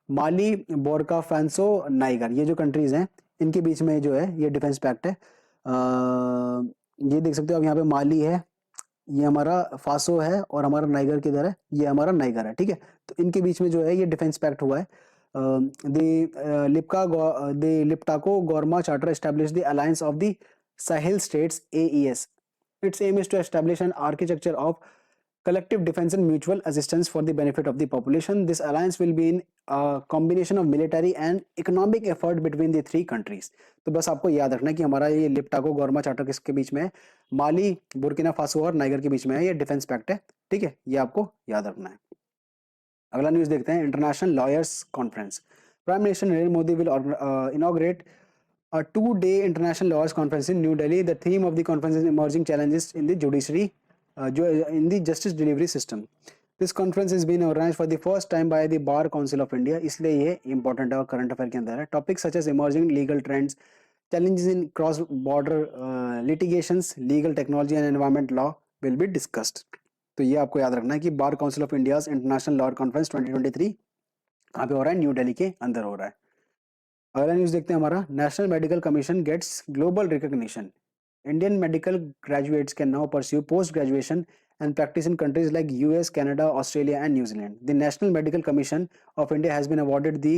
माली, बोर्का फांसो, नाइगर, ये जो कंट्रीज हैं इनके बीच में जो है ये डिफेंस पैक्ट है. ये देख सकते हो आप यहाँ पे माली है, ये हमारा फासो है, और हमारा नाइगर किधर है, ये हमारा नाइगर है. ठीक है, तो इनके बीच में जो है ये डिफेंस पैक्ट हुआ है. The Liptako Gorma Charter established the Alliance of the Sahel States (AES). Its aim is to establish an architecture of collective defense and mutual assistance for the benefit of the population. This alliance will be in a combination of military and economic effort between the three countries. तो बस आपको याद रखना है कि हमारा ये लिप्टाको गोरमा चार्टर किसके बीच में है? माली, बुर्किना फासो और नाइगर के बीच में है. ये डिफेंस पैक्ट है. ठीक है, ये आपको याद रखना है. अगला न्यूज देखते हैं. International lawyers conference. Prime minister Narendra Modi will inaugurate a 2-day international lawyers conference in New Delhi. The theme of the conference is emerging challenges in the judiciary, in the justice delivery system. This conference is being organized for the first time by the Bar Council of India. इसलिए ये important है और current affair के अंदर है. Topics such as emerging legal trends, challenges in cross-border litigations, legal technology and environment law will be discussed. तो ये आपको याद रखना है कि bar council of India's international law conference 2023 कहाँ पे हो रहा है? न्यू दिल्ली के अंदर हो रहा है। अगला न्यूज देखते हैं हमारा, national medical commission gets global recognition. Indian medical graduates can now pursue post-graduation and practice in countries like US, Canada, Australia, and New Zealand. The National Medical Commission of India has been awarded the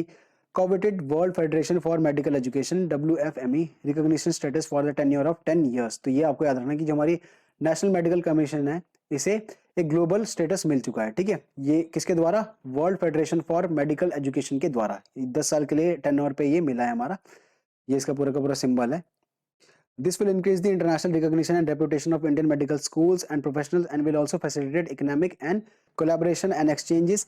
coveted World Federation for Medical Education (WFME) recognition status for the tenure of 10 years. तो ये आपको याद रखना कि जो हमारी नेशनल मेडिकल कमीशन है इसे एक ग्लोबल स्टेटस मिल चुका है, ठीक है। ये किसके द्वारा? World federation for medical education के द्वारा 10 साल के लिए टेन्योर पे ये मिला है हमारा। ये इसका पूरा का पूरा सिंबल है। This will increase the international recognition and reputation of Indian medical schools and professionals and will also facilitate economic and collaboration and exchanges,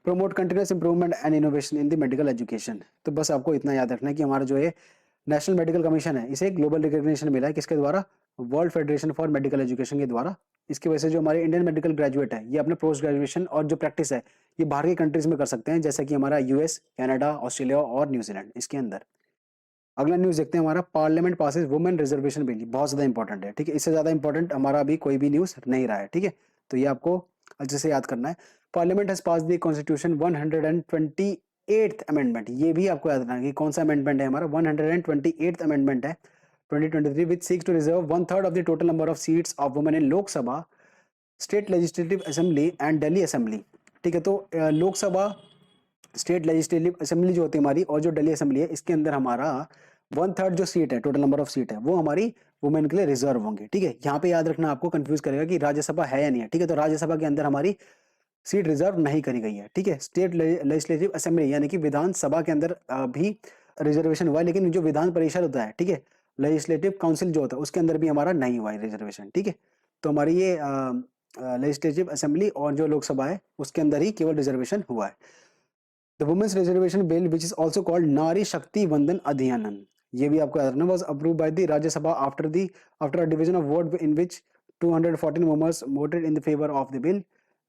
promote continuous improvement and innovation in the medical education. तो बस आपको इतना याद रखना है कि हमारा जो है नेशनल मेडिकल कमीशन है इसे ग्लोबल रिकॉग्निशन मिला है किसके द्वारा? World federation for medical education के द्वारा। इसकी वजह से जो हमारे इंडियन मेडिकल ग्रेजुएट है ये अपने पोस्ट ग्रेजुएशन और जो प्रैक्टिस है ये बाहर की कंट्रीज में कर सकते हैं, जैसे कि हमारा यूएस, कनाडा, ऑस्ट्रेलिया और न्यूजीलैंड इसके अंदर। अगला न्यूज देखते हैं हमारा, parliament passes women reservation bill. बहुत ज्यादा इंपॉर्टेंट है, ठीक है। इससे ज्यादा इंपॉर्टेंट हमारा अभी कोई भी न्यूज नहीं रहा है, ठीक है। तो ये आपको अच्छे से याद करना है। Parliament has pass the constitution 128th amendment. ये भी आपको याद रखना है कि कौन सा अमेंडमेंट है हमारा? 128th अमेंडमेंट है 2023 which seeks to reserve 1/3 of the total number of seats of women in Lok Sabha, state legislative assembly and Delhi assembly, ठीक है। तो लोकसभा, स्टेट लेजिस्लेटिव असेंबली जो होती है हमारी और जो दिल्ली असेंबली है इसके अंदर हमारा 1/3 जो सीट है, टोटल नंबर ऑफ सीट है, वो हमारी वुमेन के लिए रिजर्व होंगे, ठीक है। यहाँ पे याद रखना, आपको कंफ्यूज करेगा कि राज्यसभा है या नहीं है, ठीक है। तो राज्यसभा के अंदर हमारी सीट रिजर्व नहीं करी गई है, ठीक है। स्टेट लेजिस्लेटिव असेंबली यानी कि विधानसभा के अंदर भी रिजर्वेशन हुआ है, लेकिन जो विधान परिषद होता है, ठीक है, लेजिस्लेटिव काउंसिल जो होता है उसके अंदर भी हमारा नहीं हुआ है रिजर्वेशन, ठीक है। तो हमारी ये लेजिस्लेटिव असेंबली और जो लोकसभा है उसके अंदर ही केवल रिजर्वेशन हुआ है। The Women's Reservation Bill, which is also called Nari Shakti Vandan Adhiyanan, ये भी आपको याद रखना, was approved by the Rajya Sabha after a division of vote in which 214 members voted in the favor of the bill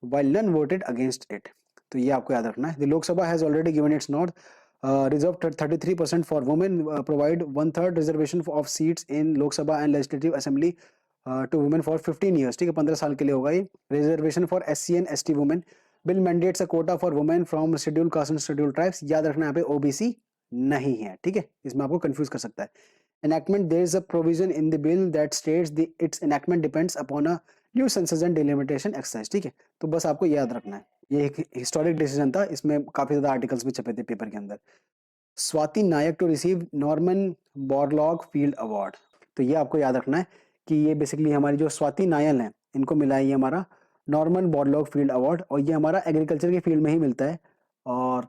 while none voted against it. तो ये आपको याद रखना है। The Lok Sabha has already given its nod, reserved 33% for women, provide 1/3 reservation of seats in Lok Sabha and Legislative Assembly to women for 15 years, ठीक है, 15 साल के लिए होगा ये। Reservation for SC and ST women, bill mandates a Kota for women from schedule caste and schedule tribes. याद रखना यहाँ पे ओबीसी नहीं है, ठीक है, इसमें आपको कंफ्यूज कर सकता है। Enactment, there is a provision in the bill that states the its enactment depends upon a new census and delimitation exercise, ठीक है। तो बस आपको याद रखना है, ये एक हिस्टोरिक डिसीजन था, इसमें काफी ज्यादा आर्टिकल्स भी छपे थे पेपर के अंदर। Swati Nayak to receive Norman Borlaug field award. तो ये आपको याद रखना है कि ये बेसिकली हमारी जो स्वाति नायल है इनको मिला है ये हमारा नॉर्मन बोरलॉग फील्ड अवार्ड, और ये हमारा एग्रीकल्चर के फील्ड में ही मिलता है। और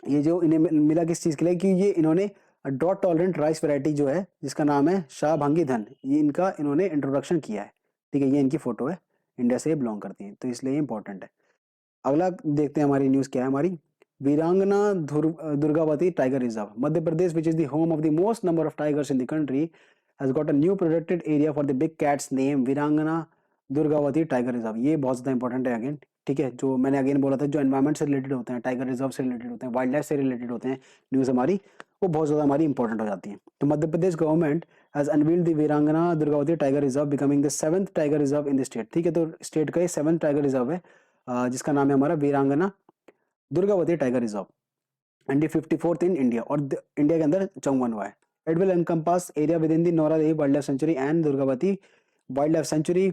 ये जो इन्हें मिला किस चीज़ के लिए? कि ये इन्होंने ड्रॉट टॉलरेंट राइस वैरायटी जो है जिसका नाम है शाह भांगी धन, ये इनका इन्होंने इंट्रोडक्शन किया है, ठीक है। ये इनकी फोटो है, इंडिया से ये बिलोंग करती हैं, तो इसलिए ये इंपॉर्टेंट है। अगला देखते हैं हमारी न्यूज़ क्या है हमारी, वीरांगना Durgavati tiger reserve, Madhya Pradesh, which is the home of the most number of tigers in the country, has got a new protected area for the big cats name वीरांगना दुर्गावती टाइगर रिजर्व। ये बहुत ज़्यादा इंपॉर्टेंट है अगेन, ठीक है। जो मैंने अगेन बोला था, जो एनवायरमेंट से रिलेटेड होते हैं, टाइगर रिजर्व से रिलेटेड होते हैं, वाइल्ड लाइफ से रिलेटेड होते हैं, न्यूज़ हमारी वो बहुत ज़्यादा हमारी इंपॉर्टेंट हो जाती है। तो Madhya Pradesh government has unveiled the वीरांगना Durgavati tiger reserve, becoming the 7th tiger reserve in the state, ठीक है। तो स्टेट का ये 7th टाइगर रिजर्व है जिसका नाम है हमारा Veerangana Durgavati tiger reserve, and 54th in India, और इंडिया के अंदर 54वां है। It will encompass area within the Naura Devi wildlife sanctuary and Durgavati wildlife sanctuary.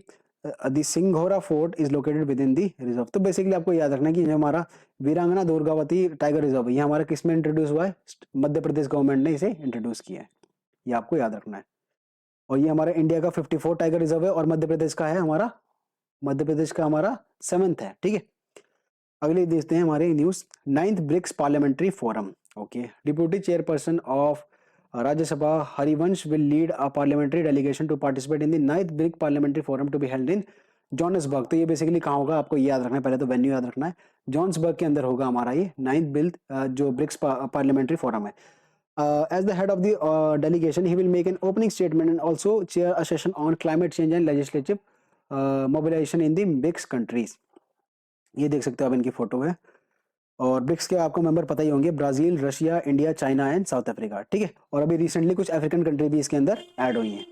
The Singhora fort is located within the reserve. तो बेसिकली आपको याद रखना है कि जो हमारा वीरांगना दुर्गावती टाइगर रिजर्व है ये हमारा किस में इंट्रोड्यूस हुआ है? मध्य प्रदेश गवर्नमेंट ने इसे इंट्रोड्यूस किया है, ये आपको याद रखना है। और ये हमारा इंडिया का 54 टाइगर रिजर्व है, और मध्य प्रदेश का है हमारा, मध्य प्रदेश का हमारा 7th है, ठीक है। अगले देखते हैं हमारे news, 9th BRICS parliamentary forum, okay. Deputy chairperson of Rajya Sabha Harivansh will lead a parliamentary delegation to participate in the 9th BRIC parliamentary forum to be held in Johannesburg. तो ये बेसिकली कहाँ होगा आपको याद रखना है, पहले तो वेन्यू याद रखना है, जोहान्सबर्ग के अंदर होगा हमारा ये 9th बिल जो ब्रिक्स पार्लियामेंट्री फोरम है। As the head of the delegation, he will make an opening statement and also chair a session on climate change and legislative mobilization in the BRICS countries. ये देख सकते हो आप, इनकी फोटो है। और ब्रिक्स के आपको मेंबर पता ही होंगे, Brazil, Russia, India, China and south Africa, ठीक है। और अभी रिसेंटली कुछ अफ्रीकन कंट्री भी इसके अंदर ऐड हुई हैं।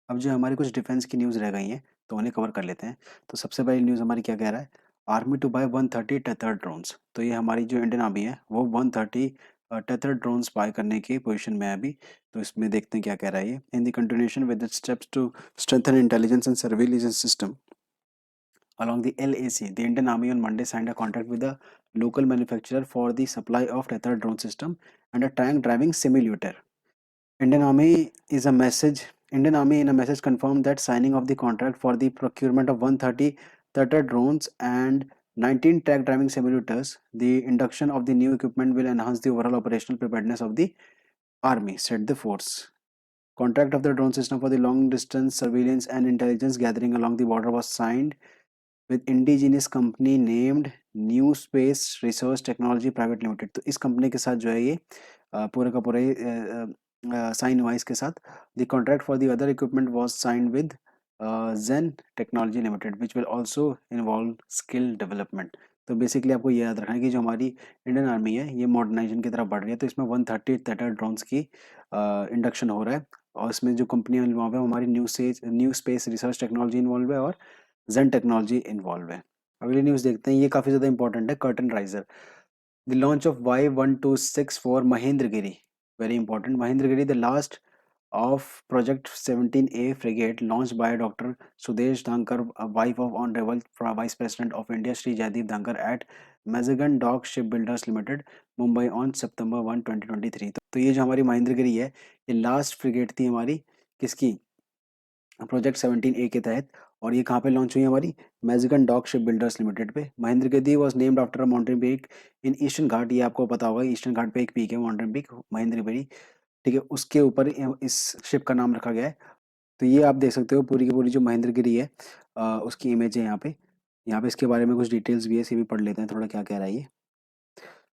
अब जो हमारी कुछ डिफेंस की न्यूज़ रह गई हैं तो उन्हें कवर कर लेते हैं। तो सबसे पहली न्यूज़ हमारी क्या कह रहा है, army to buy 130 tether drones. तो ये हमारी जो इंडियन आर्मी है वो 130 टेथर ड्रोन्स बाय करने की पोजीशन में है अभी। तो इसमें देखते हैं क्या कह रहा है ये। In the continuation with steps to strengthen intelligence and surveillance system along the LAC, the Indian Army on Monday signed a contract with a local manufacturer for the supply of Tether drone system and a tank driving simulator. Indian Army is a message. Indian Army in a message confirmed that signing of the contract for the procurement of 130 Tether drones and 19 track driving simulators. The induction of the new equipment will enhance the overall operational preparedness of the Army, said the force. Contract of the drone system for the long distance surveillance and intelligence gathering along the border was signed with indigenous company named new space research technology private limited. तो इस कंपनी के साथ जो है ये पूरा का पूरा साइन हुआ इसके साथ। The contract for the other equipment was signed with Zen technology limited which will also involve skill development. तो बेसिकली आपको ये याद रखना है कि जो हमारी इंडियन आर्मी है ये मॉडर्नाइजेशन की तरफ बढ़ रही है। तो इसमें 130 टेटर ड्रोन्स की इंडक्शन हो रहा है और इसमें जो कंपनियां इन्वॉल्व है हमारी new space research technology involve है और जेन टेक्नोलॉजी इन्वॉल्व है। अगली न्यूज़ देखते हैं, ये काफ़ी ज़्यादा इंपॉर्टेंट है, curtain riser. The launch of Y1264 for Mahendragiri, very important. Mahendragiri the last of Project 17A frigate launched by Dr. Sudesh Dhankar, wife of Honorable Vice President of India Shri Jaideep Dhankar at Mazagon Dock Shipbuilders Limited, Mumbai on September 1, 2023। तो ये जो हमारी महेंद्रगिरी है ये लास्ट फ्रिगेट थी हमारी किसकी, प्रोजेक्ट 17A के तहत। और ये कहाँ पे लॉन्च हुई हमारी, Mazagon dock ship builders limited पे। Mahendragiri was named after a mountain peak in eastern Ghat. ये आपको पता होगा ईस्टर्न घाट पे एक पीक है माउंटेन पीक महेंद्रगिरी, ठीक है, उसके ऊपर इस शिप का नाम रखा गया है। तो ये आप देख सकते हो पूरी की पूरी जो महेंद्रगिरी है उसकी इमेज है यहाँ पे। यहाँ पे इसके बारे में कुछ डिटेल्स भी है, इसे भी पढ़ लेते हैं थोड़ा क्या कह रहा है ये।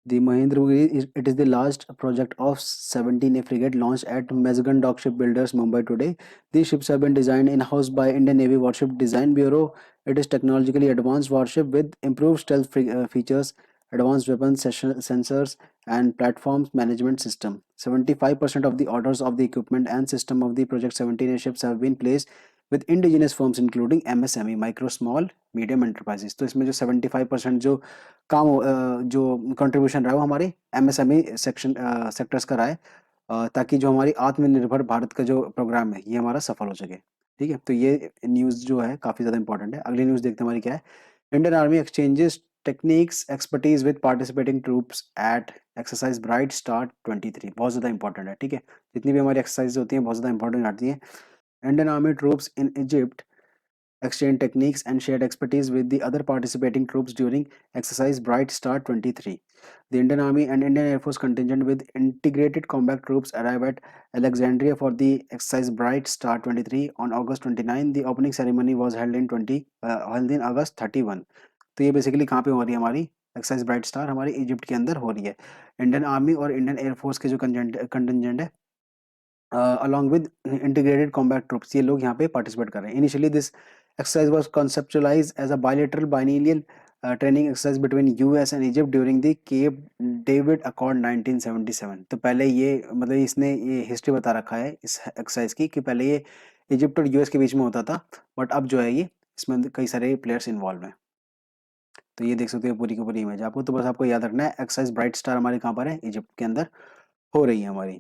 The Mahendragiri it is the last project of 17A frigate launched at Mazagon Dock Shipbuilders, Mumbai today. These ships have been designed in-house by Indian Navy Warship Design Bureau. It is technologically advanced warship with improved stealth features, advanced weapon sensors, and platforms management system. 75% of the orders of the equipment and system of the Project 17A ships have been placed with indigenous firms including MSME, micro, small, medium enterprises. तो इसमें जो 75% जो काम जो कंट्रीब्यूशन रहा है वो हमारे एमएसएमई सेक्टर्स का रहा है, ताकि जो हमारी आत्मनिर्भर भारत का जो प्रोग्राम है ये हमारा सफल हो सके। ठीक है, तो ये न्यूज़ जो है काफ़ी ज़्यादा इंपॉर्टेंट है। अगली न्यूज़ देखते हैं हमारी क्या है, Indian army exchanges techniques expertise with participating troops at exercise bright star 23। बहुत ज़्यादा इंपॉर्टेंट है, ठीक है, जितनी भी हमारी एक्सरसाइज होती हैं बहुत ज़्यादा इंपॉर्टेंट आती हैं। Indian army troops in Egypt exchange techniques and shared expertise with the other participating troops during exercise Bright Star 23. The Indian Army and Indian Air Force contingent with integrated combat troops arrived at Alexandria for the exercise Bright Star 23 on August 29. The opening ceremony was held in August 31. तो ये बेसिकली कहाँ पे हो रही है हमारी एक्सरसाइज ब्राइट स्टार, हमारी इजिप्ट के अंदर हो रही है। इंडियन आर्मी और इंडियन एयरफोर्स के जो कंटिजेंट है along with integrated combat troops, ये लोग यहाँ पे पार्टिसिपेट कर रहे हैं। Initially this exercise was conceptualized as a bilateral biennial training exercise between US and Egypt during the Cape David Accord 1977। तो पहले ये मतलब इसने ये हिस्ट्री बता रखा है इस एक्सरसाइज की कि पहले ये इजिप्ट और यूएस के बीच में होता था, बट अब जो है ये इसमें कई सारे प्लेयर्स इन्वॉल्व हैं। तो ये देख सकते हो पूरी की पूरी इमेज आपको। तो बस आपको याद रखना है एक्सरसाइज ब्राइट स्टार हमारे कहाँ पर है, इजिप्ट के अंदर हो रही है हमारी।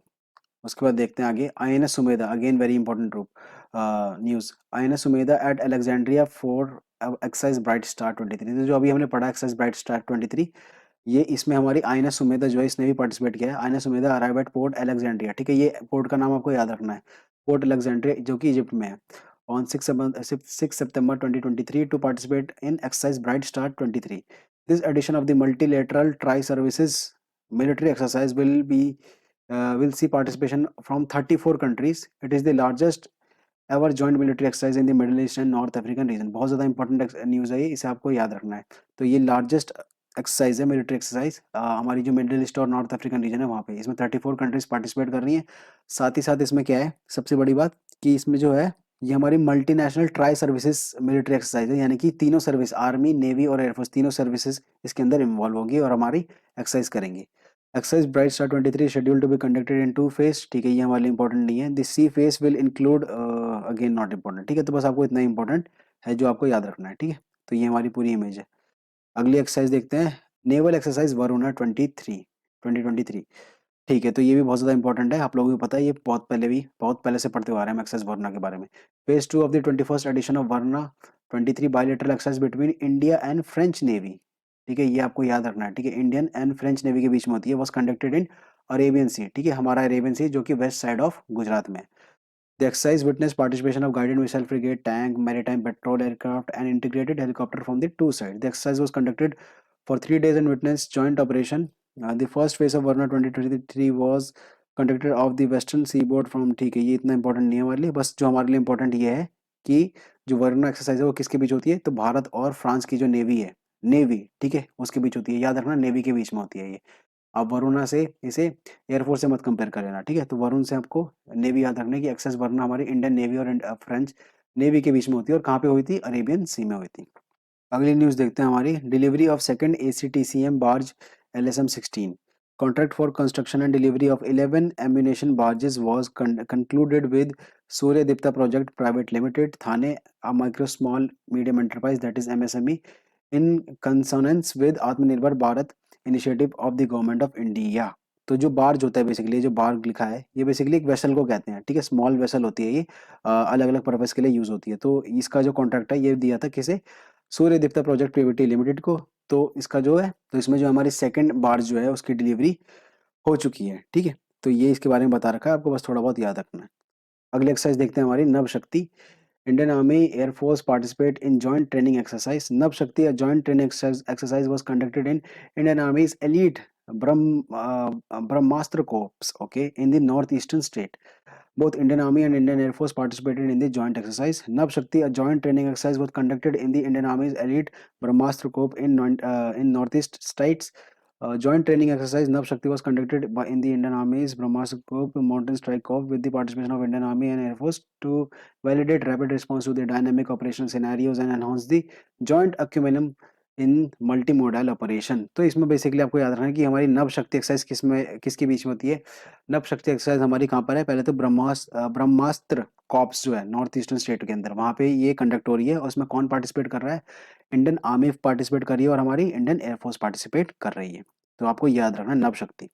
उसके बाद देखते हैं आगे, INS Sumedha, again very important group news. INS Sumedha at Alexandria for exercise bright star 23। तो जो अभी हमने पढ़ा एक्सरसाइज ब्राइट स्टार 23, ये इसमें हमारी आईएनएस सुमेधा जो है इसने भी पार्टिसिपेट किया है। INS Sumedha arrive at port Alexandria, ठीक है, ये पोर्ट का नाम आपको याद रखना है, पोर्ट अलेक्जेंड्रिया जो कि इजिप्ट में है, on 6 September 2023 to participate in exercise Bright Star 23. This edition of the multilateral tri-services military exercise will see participation from 34 countries. It is the largest ever joint military exercise in the Middle East and North African region। बहुत ज़्यादा इंपॉर्टेंट न्यूज़ है ये, इसे आपको याद रखना है। तो ये लार्जेस्ट एक्सरसाइज है मिलिट्री एक्सरसाइज, हमारी जो मिडिल ईस्ट और नॉर्थ अफ्रीकन रीजन है वहाँ पे, इसमें 34 कंट्रीज पार्टिसिपेट कर रही हैं। साथ ही साथ इसमें क्या है सबसे बड़ी बात कि इसमें जो है ये हमारी multinational tri services military exercise है, यानी कि तीनों सर्विस, आर्मी, नेवी और एयरफोर्स, तीनों सर्विसेज इसके अंदर इन्वॉल्व होगी और हमारी एक्सरसाइज करेंगे। Exercise bright star 23 scheduled to be conducted in 2 phase, ठीक है, ये हमारे लिए इंपॉर्टेंट नहीं है। This sea phase will include, again not important, ठीक है, तो बस आपको इतना इंपॉर्टेंट है जो आपको याद रखना है, ठीक है। तो ये हमारी पूरी इमेज है। अगली एक्सरसाइज देखते हैं, नेवल एक्सरसाइज वरुणा 2023। ठीक है, तो ये भी बहुत ज़्यादा इंपॉर्टेंट है, आप लोगों को पता है, ये बहुत पहले से पढ़ते हुए आ रहे हैं हम एक्सरसाइज वरुणा के बारे में। Phase 2 of the 21st edition of Varuna 23 bilateral exercise between India and French navy, ठीक है, ये आपको याद रखना है, ठीक है, इंडियन एंड फ्रेंच नेवी के बीच में होती है, वॉज कंडक्टेड इन अरेबियन सी, ठीक है, हमारा अरेबियन सी जो कि वेस्ट साइड ऑफ गुजरात में है। The exercise witnessed participation of guided missile frigate, tank, maritime patrol aircraft, and integrated helicopter from the two sides. The exercise was conducted for 3 days and witnessed joint operation. The first phase of Varna 2023 was conducted off the western seaboard from, ठीक है, ये इतना इंपॉर्टेंट नहीं है हमारे लिए, बस जो हमारे लिए इंपॉर्टेंट ये है कि जो वरना एक्सरसाइज है वो किसके बीच होती है, तो भारत और फ्रांस की जो नेवी है, नेवी, ठीक है, उसके बीच होती है, याद रखना नेवी के बीच में होती है ये। आप वरुणा से इसे एयरफोर्स से मत कंपेयर कर लेना, ठीक है, तो वरुण से आपको नेवी याद रखने की, एक्सेस वरुणा हमारी इंडियन नेवी और फ्रेंच नेवी के बीच में होती है, और कहाँ पे हुई थी, अरेबियन सी में हुई थी। अगली न्यूज़ देखते हैं हमारी, delivery of second ACTCM barge LSM 16, contract for construction and delivery of 11 ammunition barges was concluded with Surya Dipta project private limited Thane, a micro small medium enterprise that is MSME, in consonance with Atmanirbhar Bharat initiative of the government of India. तो जो बार्ज होता है बेसिकली, जो बार्ज लिखा है, ये बेसिकली एक वेसल को कहते हैं, ठीक है, स्मॉल वेसल होती है ये, अलग अलग पर्पज के लिए यूज होती है। तो इसका जो कॉन्ट्रैक्ट है ये दिया था किसे, सूर्य दीप्ता प्रोजेक्ट प्राइवेट लिमिटेड को। तो इसका जो है, तो इसमें जो हमारी सेकंड बार्ज जो है उसकी डिलीवरी हो चुकी है, ठीक है, तो ये इसके बारे में बता रखा है, आपको बस थोड़ा बहुत याद रखना है। अगली एक्सरसाइज देखते हैं हमारी, नव शक्ति, Indian Army Air Force participate in joint training exercise. Nab Shakti, a joint training exercise was conducted in Indian Army's elite Brahmastra Corps, okay, in the northeastern state. Both Indian Army and Indian Air Force participated in the joint exercise. Nab Shakti, a joint training exercise, was conducted in the Indian Army's elite Brahmastra Corps in northeast states. Joint training exercise Nav Shakti was conducted in the Indian Army's Brahmastra Corps Mountain Strike Corps with the participation of Indian Army and Air Force to validate rapid response to the dynamic operational scenarios and enhance the joint acumen in multi modal operation. तो इसमें बेसिकली आपको याद रखना है कि हमारी नव शक्ति एक्सरसाइज किसके बीच में होती है। नव शक्ति एक्सरसाइज हमारी कहाँ पर है, पहले तो ब्रह्मास्त्र कॉप्स जो है नॉर्थ ईस्टर्न स्टेट के अंदर, वहाँ पे ये कंडक्ट हो रही है, और उसमें कौन पार्टिसिपेट कर रहा है, इंडियन आर्मी पार्टिसिपेट कर रही है और हमारी इंडियन एयरफोर्स पार्टिसिपेट कर रही है। तो आपको याद रखना नव शक्ति।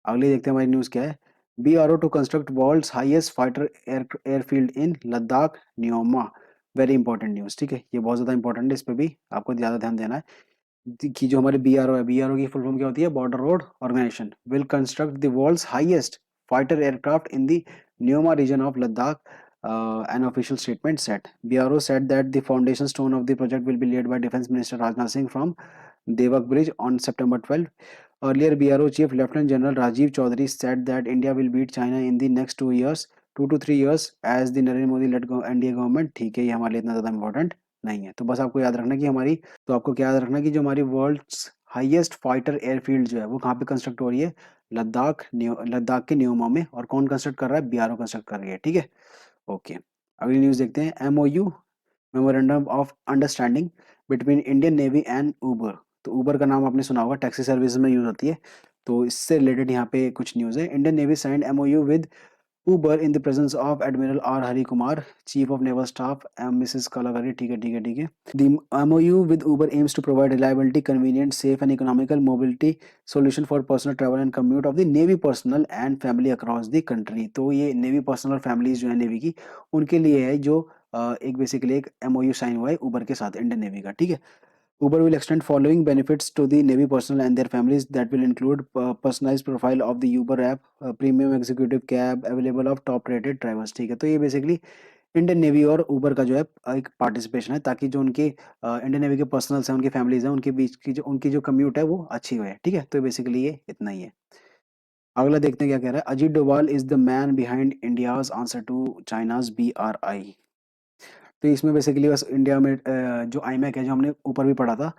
अगली देखते हैं हमारी न्यूज़ क्या है, BRO to construct world's highest fighter airfield in Ladakh Nyoma. Very important news, ठीक है, ये बहुत ज़्यादा इंपॉर्टेंट है, इस पर भी आपको ज़्यादा ध्यान देना है कि जो हमारे BRO है, BRO की फुल फॉर्म क्या होती है, border road organisation, will construct the world's highest fighter aircraft in the Nyoma region of Ladakh. An official statement said. BRO said that the foundation stone of the project will be laid by Defense Minister Rajnath Singh from Devak Bridge on September 12. Earlier, BRO Chief Lieutenant General Rajiv Chaudhary said that India will beat China in the next 2 years, 2 to 3 years, as the Narendra Modi led NDA government. ठीक है, ये हमारे लिए इतना ज़्यादा इंपॉर्टेंट नहीं है, तो बस आपको याद रखना कि हमारी, तो आपको क्या याद रखना कि जो हमारी वर्ल्ड्स हाईएस्ट फाइटर एयरफील्ड जो है वो कहाँ पे कंस्ट्रक्ट हो रही है, लद्दाख के न्योमा में, और कौन कंस्ट्रक्ट कर रहा है, BRO कंस्ट्रक्ट कर रही है, ठीक है, ओके। अगली न्यूज़ देखते हैं, MOU memorandum of understanding between Indian navy and Uber. तो ऊबर का नाम आपने सुना होगा, टैक्सी सर्विस में यूज होती है, तो इससे रिलेटेड यहाँ पे कुछ न्यूज़ है। Indian navy signed MOU with Uber in the presence of Admiral R. Hari Kumar, Chief of Naval Staff, Mrs. Kalagari, ठीक है ठीक है ठीक है। The MOU with Uber aims to provide reliability, convenient, safe and economical mobility solution for personal travel and commute of the Navy personnel and family across the country। तो ये Navy personnel families जो है Navy की, उनके लिए है जो एक बेसिकली एक MOU साइन हुआ है Uber के साथ इंडियन नेवी का, ठीक है। Uber will extend following benefits to the Navy personnel and their families that will include personalized profile of the Uber app, premium executive cab available of top rated drivers, ठीक है। तो ये बेसिकली इंडियन नेवी और ऊबर का जो है एक पार्टिसिपेशन है, ताकि जो उनके इंडियन नेवी के पर्सनल्स हैं, उनके फैमिलीज हैं, उनके बीच की जो उनकी जो कम्यूट है वो अच्छी हो है, ठीक है। तो बेसिकली ये इतना ही है। अगला देखते हैं क्या कह रहा है, Ajit Doval is the man behind India's answer to China's BRI। तो इसमें बेसिकली बस इंडिया में जो आईमैक है, जो हमने ऊपर भी पढ़ा था,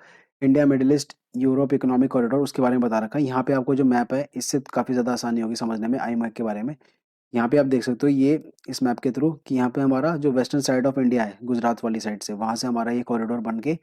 India Middle East Europe economic corridor, उसके बारे में बता रखा है। यहाँ पे आपको जो मैप है इससे काफ़ी ज़्यादा आसानी होगी समझने में आईमैक के बारे में। यहाँ पे आप देख सकते हो ये इस मैप के थ्रू कि यहाँ पे हमारा जो वेस्टर्न साइड ऑफ इंडिया है गुजरात वाली साइड से, वहाँ से हमारा ये कॉरिडोर बन के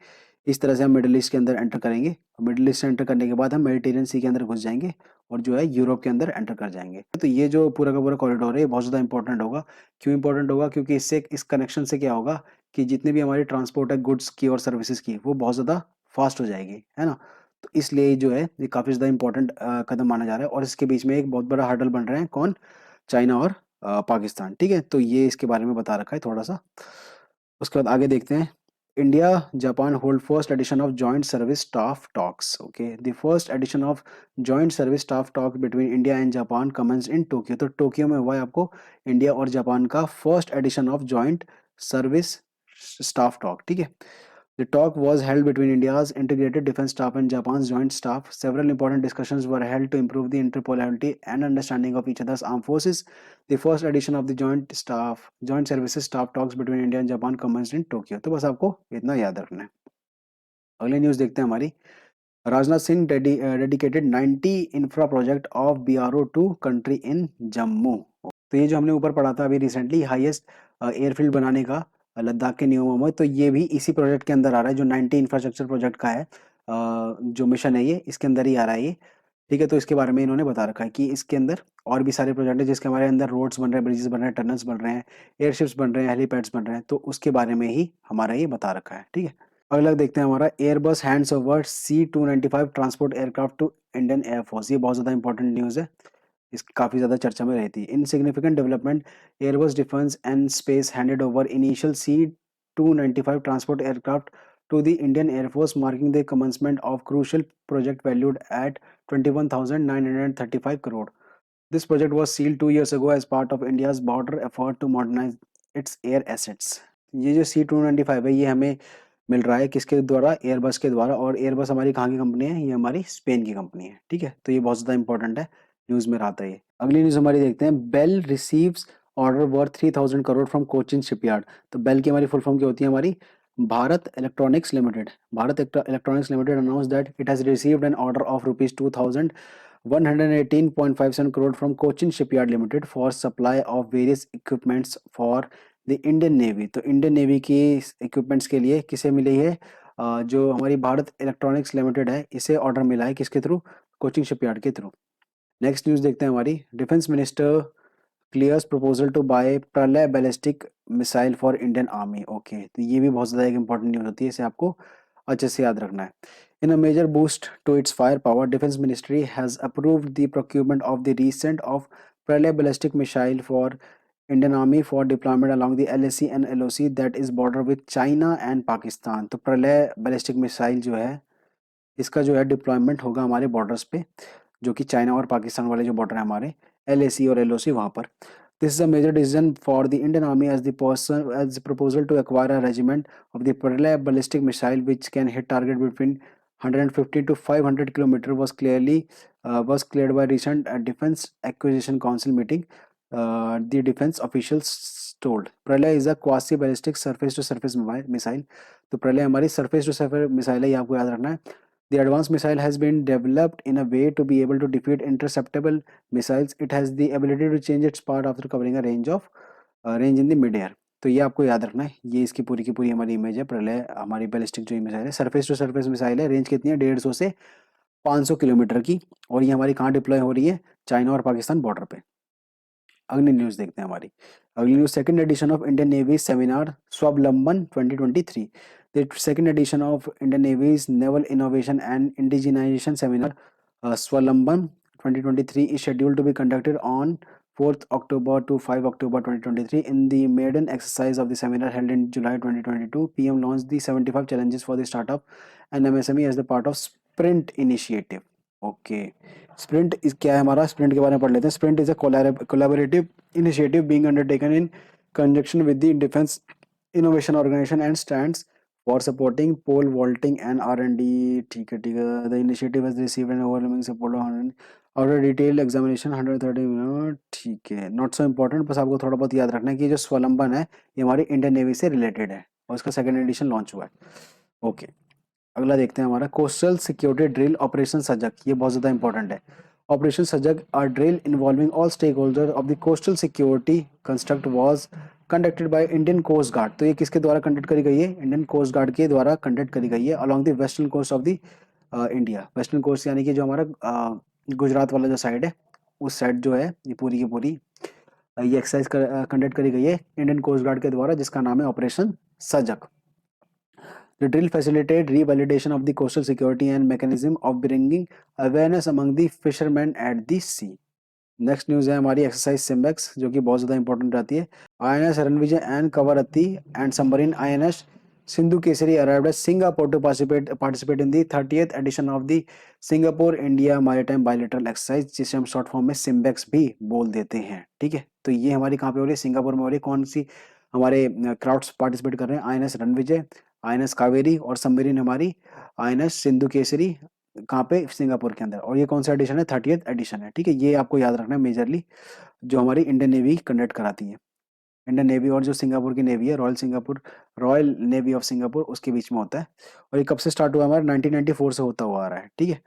इस तरह से हम मिडिल ईस्ट के अंदर एंटर करेंगे। मिडिल ईस्ट से एंटर करने के बाद हम मेडिटेरियन सी के अंदर घुस जाएंगे और जो है यूरोप के अंदर एंटर कर जाएंगे। तो ये जो पूरा का पूरा कॉरिडोर है ये बहुत ज़्यादा इंपॉर्टेंट होगा। क्यों इंपॉर्टेंट होगा? क्योंकि इससे इस कनेक्शन से क्या होगा कि जितने भी हमारी ट्रांसपोर्ट है गुड्स की और सर्विसेज की, वो बहुत ज़्यादा फास्ट हो जाएगी, है ना। तो इसलिए जो है ये काफ़ी ज़्यादा इंपॉर्टेंट कदम माना जा रहा है। और इसके बीच में एक बहुत बड़ा हर्डल बन रहे हैं, कौन? चाइना और पाकिस्तान। ठीक है, तो ये इसके बारे में बता रखा है थोड़ा सा। उसके बाद आगे देखते हैं। India Japan hold first edition of joint service staff talks. Okay, the first edition of joint service staff talks between India and Japan commence in Tokyo. तो टोक्यो में हुआ है आपको इंडिया और जापान का first edition of joint service staff talk. ठीक है, the talk was held between India's integrated defense staff and Japan's joint staff. Several important discussions were held to improve the interpolability and understanding of each other's armed forces. The first edition of the joint services staff talks between India and Japan commenced in Tokyo. तो बस आपको इतना याद रखना है। अगली न्यूज़ देखते हैं हमारी। Rajnath Singh dedicated 90 infra project of BRO to country in Jammu. तो ये जो हमने ऊपर पढ़ा था अभी रिसेंटली, हाईएस्ट एयरफील्ड बनाने का लद्दाख के नियमों में, तो ये भी इसी प्रोजेक्ट के अंदर आ रहा है जो 90 इंफ्रास्ट्रक्चर प्रोजेक्ट का है। जो मिशन है ये इसके अंदर ही आ रहा है ये। ठीक है, तो इसके बारे में इन्होंने बता रखा है कि इसके अंदर और भी सारे प्रोजेक्ट है जिसके हमारे अंदर रोड्स बन रहे हैं, ब्रिजेस बन रहे हैं, टनल्स बन रहे हैं, एयरशिप्स बन रहे हैं, हेलीपैड्स बन रहे हैं। तो उसके बारे में ही हमारा ये बता रखा है। ठीक है, अगला देखते हैं हमारा। Airbus hands over C-295 transport aircraft to Indian air force. ये बहुत ज़्यादा इंपॉर्टेंट न्यूज़ है, इस काफ़ी ज़्यादा चर्चा में रहती है। इन significant development, Airbus defence and space handed over initial C-295 transport aircraft to the Indian Air Force, marking the commencement of crucial project valued at 21,935 crore. This project was sealed 2 years ago as part of India's border effort to modernize its air assets. ये जो C-295 है ये हमें मिल रहा है किसके द्वारा? एयरबस के द्वारा। और एयरबस हमारी कहाँ की कंपनी है? ये हमारी स्पेन की कंपनी है। ठीक है, तो ये बहुत ज़्यादा इंपॉर्टेंट है, न्यूज़ में आता है ये। अगली न्यूज़ हमारी देखते हैं। BEL receives order worth 3,000 crore from Cochin shipyard. तो बेल की हमारी फुल फॉर्म क्या होती है? हमारी Bharat electronics limited. Bharat electronics limited announce that it has received an order of rupees 2,118.57 crore from Cochin Shipyard Limited for supply of various equipments for the Indian navy. तो इंडियन नेवी की इक्विपमेंट्स के लिए किसे मिली है? जो हमारी भारत इलेक्ट्रॉनिक्स लिमिटेड है, इसे ऑर्डर मिला है किसके थ्रू? कोचिंग शिपयार्ड के थ्रू। नेक्स्ट न्यूज़ देखते हैं हमारी। Defence minister clears proposal to buy Pralay ballistic missile for Indian army. Okay, तो ये भी बहुत ज़्यादा एक इंपॉर्टेंट न्यूज़ होती है, इसे आपको अच्छे से याद रखना है। In a major boost to its firepower, defence ministry has approved the procurement of the recent of Pralay ballistic missile for Indian Army for deployment along the LAC and LOC that is border with China and Pakistan। तो प्रलय बैलिस्टिक मिसाइल जो है इसका जो है डिप्लॉयमेंट होगा हमारे बॉर्डर्स पे, जो कि चाइना और पाकिस्तान वाले जो बॉर्डर है हमारे LAC और LOC वहाँ पर। This is a major decision for the Indian army as proposal to acquire a regiment of the Pralay ballistic missile which can hit target between 150 to 500 kilometer was cleared by recent Defense Acquisition Council meeting. The defense officials told प्रलय is a quasi ballistic surface to surface missile। तो प्रलय हमारी surface to surface मिसाइल है, ये आपको याद रखना है। The advanced missile has been developed in a way to be able to defeat interceptable missiles. It has the ability to change its path after covering a range in the mid-air। तो ये आपको याद रखना है। ये इसकी पूरी की पूरी हमारी इमेज है। प्रलय हमारी बैलिस्टिक जो मिसाइल है, सरफेस टू सरफेस मिसाइल है। रेंज कितनी है? 150 से 500 किलोमीटर की। और ये हमारी कहाँ डिप्लॉय हो रही है? चाइना और पाकिस्तान बॉर्डर पे। अगली न्यूज़ देखते हैं हमारी। अगली news, second edition of Indian navy seminar Swavlamban 2023। The second edition of Indian navy's naval innovation and indigenisation seminar Swavlamban 2023 is scheduled to be conducted on 4th October to 5 October 2023 in the maiden exercise of the seminar held in July 2022. PM launched the 75 challenges for the startup and MSME as the part of Sprint initiative। Okay, sprint इस क्या है हमारा? स्प्रिंट के बारे में पढ़ लेते हैं। Sprint is a collaborative initiative being undertaken in conjunction with the defence innovation organisation and stands for supporting pole vaulting and R&D। ठीक है, ठीक है। The initiative has received an overwhelming support after detail examination 130 minute. ठीक है, नॉट सो इंपॉर्टेंट, बस आपको थोड़ा बहुत याद रखना है कि जो स्वावलंबन है ये हमारी इंडियन नेवी से रिलेटेड है और इसका सेकेंड एडिशन लॉन्च हुआ है। ओके, अगला देखते हैं हमारा। कोस्टल सिक्योरिटी ड्रिल ऑपरेशन सजग। ये बहुत ज़्यादा इंपॉर्टेंट है। Operation Sajak, a drill involving all stakeholders of the coastal security construct was conducted by Indian Coast Guard. तो ये किसके द्वारा कंडक्ट करी गई है? इंडियन कोस्ट गार्ड के द्वारा कंडक्ट करी गई है along the western coast of the India. Western coast यानी कि जो हमारा गुजरात वाला जो साइड है, उस साइड जो है ये पूरी की पूरी ये एक्सरसाइज कंडक्ट करी गई है इंडियन कोस्ट गार्ड के द्वारा, जिसका नाम है operation सजक. The drill facilitated revalidation of the coastal security and mechanism of bringing awareness among the fishermen at the sea. Next news है हमारी एक्सरसाइज सिम्बेक्स, जो कि बहुत ज़्यादा इंपॉर्टेंट रहती है. INS Ranvijay and Kavaratti and submarine INS Sindhu Kesari arrived at Singapore to participate in the 30th edition of the Singapore India Maritime Bilateral Exercise, जिसे हम शॉर्ट फॉर्म में सिम्बेक्स भी बोल देते हैं. ठीक है, तो ये हमारी कहाँ पे हो रही है? सिंगापुर में हो रही है. कौन सी हमारे क्राउड्स पार्टिसिपेट कर रहे हैं? INS रणविजय, INS कावेरी और सबमरीन हमारी INS सिंधु केसरी. कहाँ पे? सिंगापुर के अंदर. और ये कौन सा एडिशन है? 30th एडिशन है. ठीक है, ये आपको याद रखना है मेजरली, जो हमारी इंडियन नेवी कंडक्ट कराती है. इंडियन नेवी और जो सिंगापुर की नेवी है, रॉयल नेवी ऑफ सिंगापुर, उसके बीच में होता है. और ये कब से स्टार्ट हुआ? हमारा 1994 से होता हुआ आ रहा है. ठीक है,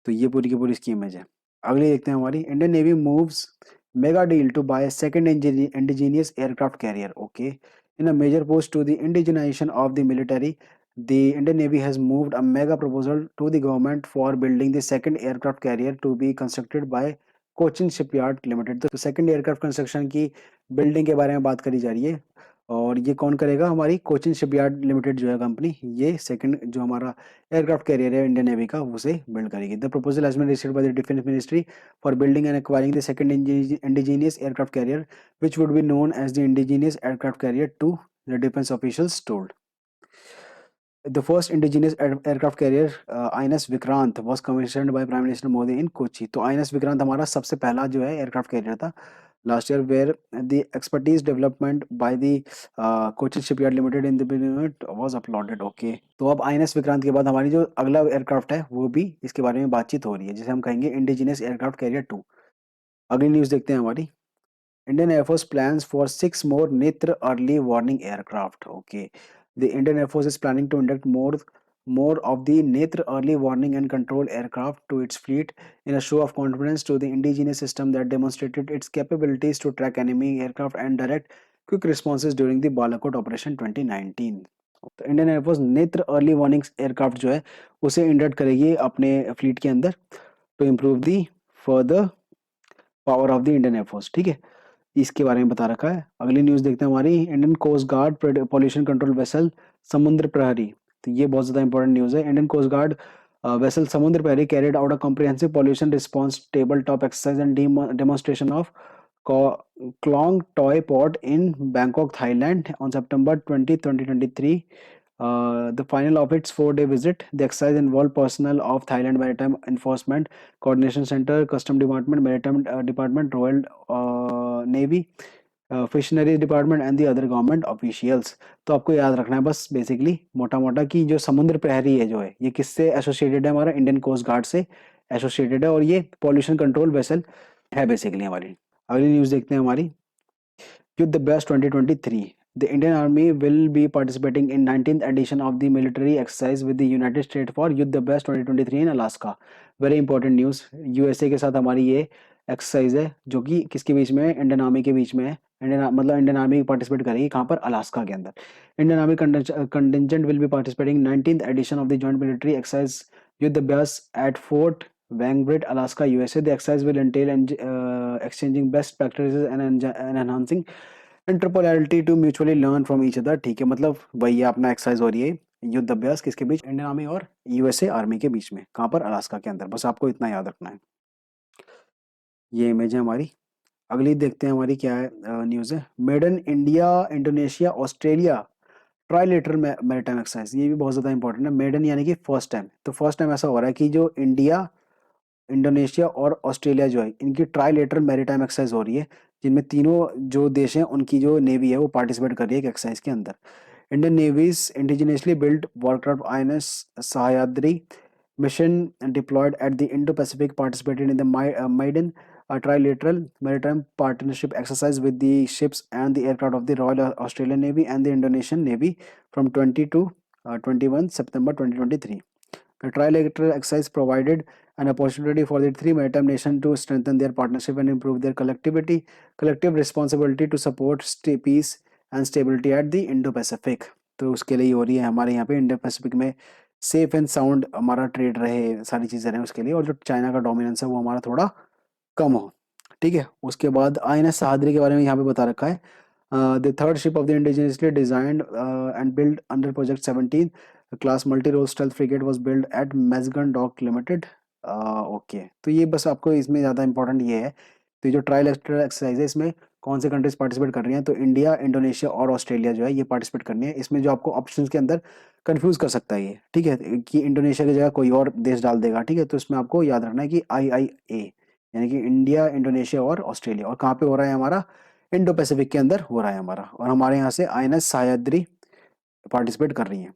तो ये पूरी की पूरी इसकी इमेज है. अगली देखते हैं हमारी. Indian navy moves mega deal to buy second indigenous aircraft carrier. Okay, in a major push to the indigenisation of the military, the Indian Navy has moved a mega proposal to the government for building the second aircraft carrier to be constructed by Cochin Shipyard Limited. तो सेकंड एयरक्राफ्ट कंस्ट्रक्शन की बिल्डिंग के बारे में बात करी जा रही है, और ये कौन करेगा? हमारी कोचिन शिपयार्ड लिमिटेड जो है कंपनी, ये सेकंड जो हमारा एयरक्राफ्ट कैरियर है इंडियन नेवी का, उसे बिल्ड करेगी. The proposal has been received by the defence ministry for building and acquiring the second indigenous aircraft carrier, which would be known as the indigenous aircraft carrier two, the defence officials told. The first indigenous aircraft carrier INS Vikrant was commissioned by Prime Minister Modi in Kochi. तो INS Vikrant हमारा सबसे पहला जो है एयरक्राफ्ट कैरियर था last year, where the expertise development by the Cochin shipyard limited in the unit was uploaded. Okay, तो अब INS विक्रांत के बाद हमारी जो अगला एयरक्राफ्ट है वो भी इसके बारे में बातचीत हो रही है, जिसे हम कहेंगे इंडिजिनियस एयरक्राफ्ट कैरियर 2. अगली न्यूज देखते हैं हमारी. Indian Air Force plans for 6 more Netra early warning aircraft. Okay, the Indian Air Force is planning to induct more of the Netra early warning and control aircraft to its fleet in a show of confidence to the indigenous system that demonstrated its capabilities to track enemy aircraft and direct quick responses during the Balakot Operation 2019. तो Indian air force Netra early warning aircraft जो है उसे इंडक्ट करेगी अपने फ्लीट के अंदर to improve the further power of the Indian air force. ठीक है, इसके बारे में बता रखा है. अगली न्यूज देखते हैं हमारी. Indian coast guard pollution control vessel Samudra Prahari. तो ये बहुत ज्यादा इंपॉर्टेंट न्यूज है. Indian coast guard vessel Samudra Prahari carried out a comprehensive pollution response tabletop exercise and demonstration off Klong Toey port in Bangkok Thailand on September 20, 2023. The final of its 4-day visit. The exercise involved personnel of Thailand Maritime Enforcement Coordination Center, Custom Department, Maritime Department, Royal Navy, fisheries department and the other government officials. तो आपको याद रखना है बस बेसिकली मोटा मोटा कि जो समुद्र प्रहरी है जो है ये किससे एसोसिएटेड है? हमारा इंडियन कोस्ट गार्ड से एसोसिएटेड है, और ये पॉल्यूशन कंट्रोल वेसल है बेसिकली हमारी. अगली न्यूज देखते हैं हमारी. युद्ध अभ्यास 2023. The Indian Army will be participating in 19th edition of the military exercise with the United States for युद्ध अभ्यास 2023 in Alaska. Very important news. USA के साथ हमारी ये एक्सरसाइज है जो कि किसके बीच में है? इंडियन आर्मी के बीच में है. इंडियन आर्मी पार्टिसिपेट करेगी कहाँ पर? अलास्का के अंदर. Indian army contingent will be participating 19th edition of the joint military exercise Yudh Abhyas at fort Wrangell, Alaska, USA. The exercise will entail exchanging best practices and enhancing interoperability to mutually learn from each other. ठीक है, मतलब वही अपना एक्सरसाइज हो रही है युद्ध अभ्यास किसके बीच? इंडियन आर्मी और यूएसए आर्मी के बीच में. कहाँ पर? अलास्का के अंदर. बस आपको इतना याद रखना है. ये इमेज है हमारी. अगली देखते हैं हमारी क्या है न्यूज है. Made in India Indonesia Australia trilateral maritime exercise. ये भी बहुत ज्यादा इंपॉर्टेंट है. मेड इन यानी कि फर्स्ट टाइम. तो फर्स्ट टाइम ऐसा हो रहा है कि जो इंडिया, इंडोनेशिया और ऑस्ट्रेलिया जो है इनकी ट्राइलेटरल मैरीटाइम एक्सरसाइज हो रही है, जिनमें तीनों जो देश हैं उनकी जो नेवी है वो पार्टिसिपेट कर रही है एक एक्सरसाइज के अंदर. Indian navy's indigenously build warcraft INS Sahyadri mission deployed at the Indo Pacific participated in the maiden trilateral maritime partnership exercise with the ships and the aircraft of the Royal Australian Navy and the Indonesian Navy from 20 to 21 September 2023. The trilateral exercise provided an opportunity for the three maritime nations to strengthen their partnership and improve their collective responsibility to support peace and stability at the Indo-Pacific. तो उसके लिए हो रही है हमारे यहाँ पे इंडो पैसिफिक में सेफ एंड साउंड हमारा ट्रेड रहे, सारी चीज़ें रहे उसके लिए, और जो चाइना का डोमिनेंस है वो हमारा थोड़ा कम हो। ठीक है, उसके बाद INS सहाद्री के बारे में यहाँ पे बता रखा है। The third ship of the indigenously designed and built under Project 17 class multi-role stealth frigate was built at Mazgan Dock Limited. Okay, तो ये बस आपको इसमें ज़्यादा इंपॉर्टेंट ये है, तो ये जो ट्राइलेटरल एक्सरसाइज है इसमें कौन से कंट्रीज पार्टिसिपेट कर रही हैं, तो इंडिया, इंडोनेशिया और ऑस्ट्रेलिया जो है ये पार्टिसिपेट करनी है। इसमें जो आपको ऑप्शंस के अंदर कंफ्यूज कर सकता है ये, ठीक है, कि इंडोनेशिया की जगह कोई और देश डाल देगा। ठीक है, तो इसमें आपको याद रखना है कि IIA यानी कि इंडिया, इंडोनेशिया और ऑस्ट्रेलिया, और कहाँ पे हो रहा है हमारा, इंडो पैसिफिक के अंदर हो रहा है हमारा, और हमारे यहाँ से INS सह्याद्री पार्टिसिपेट कर रही है।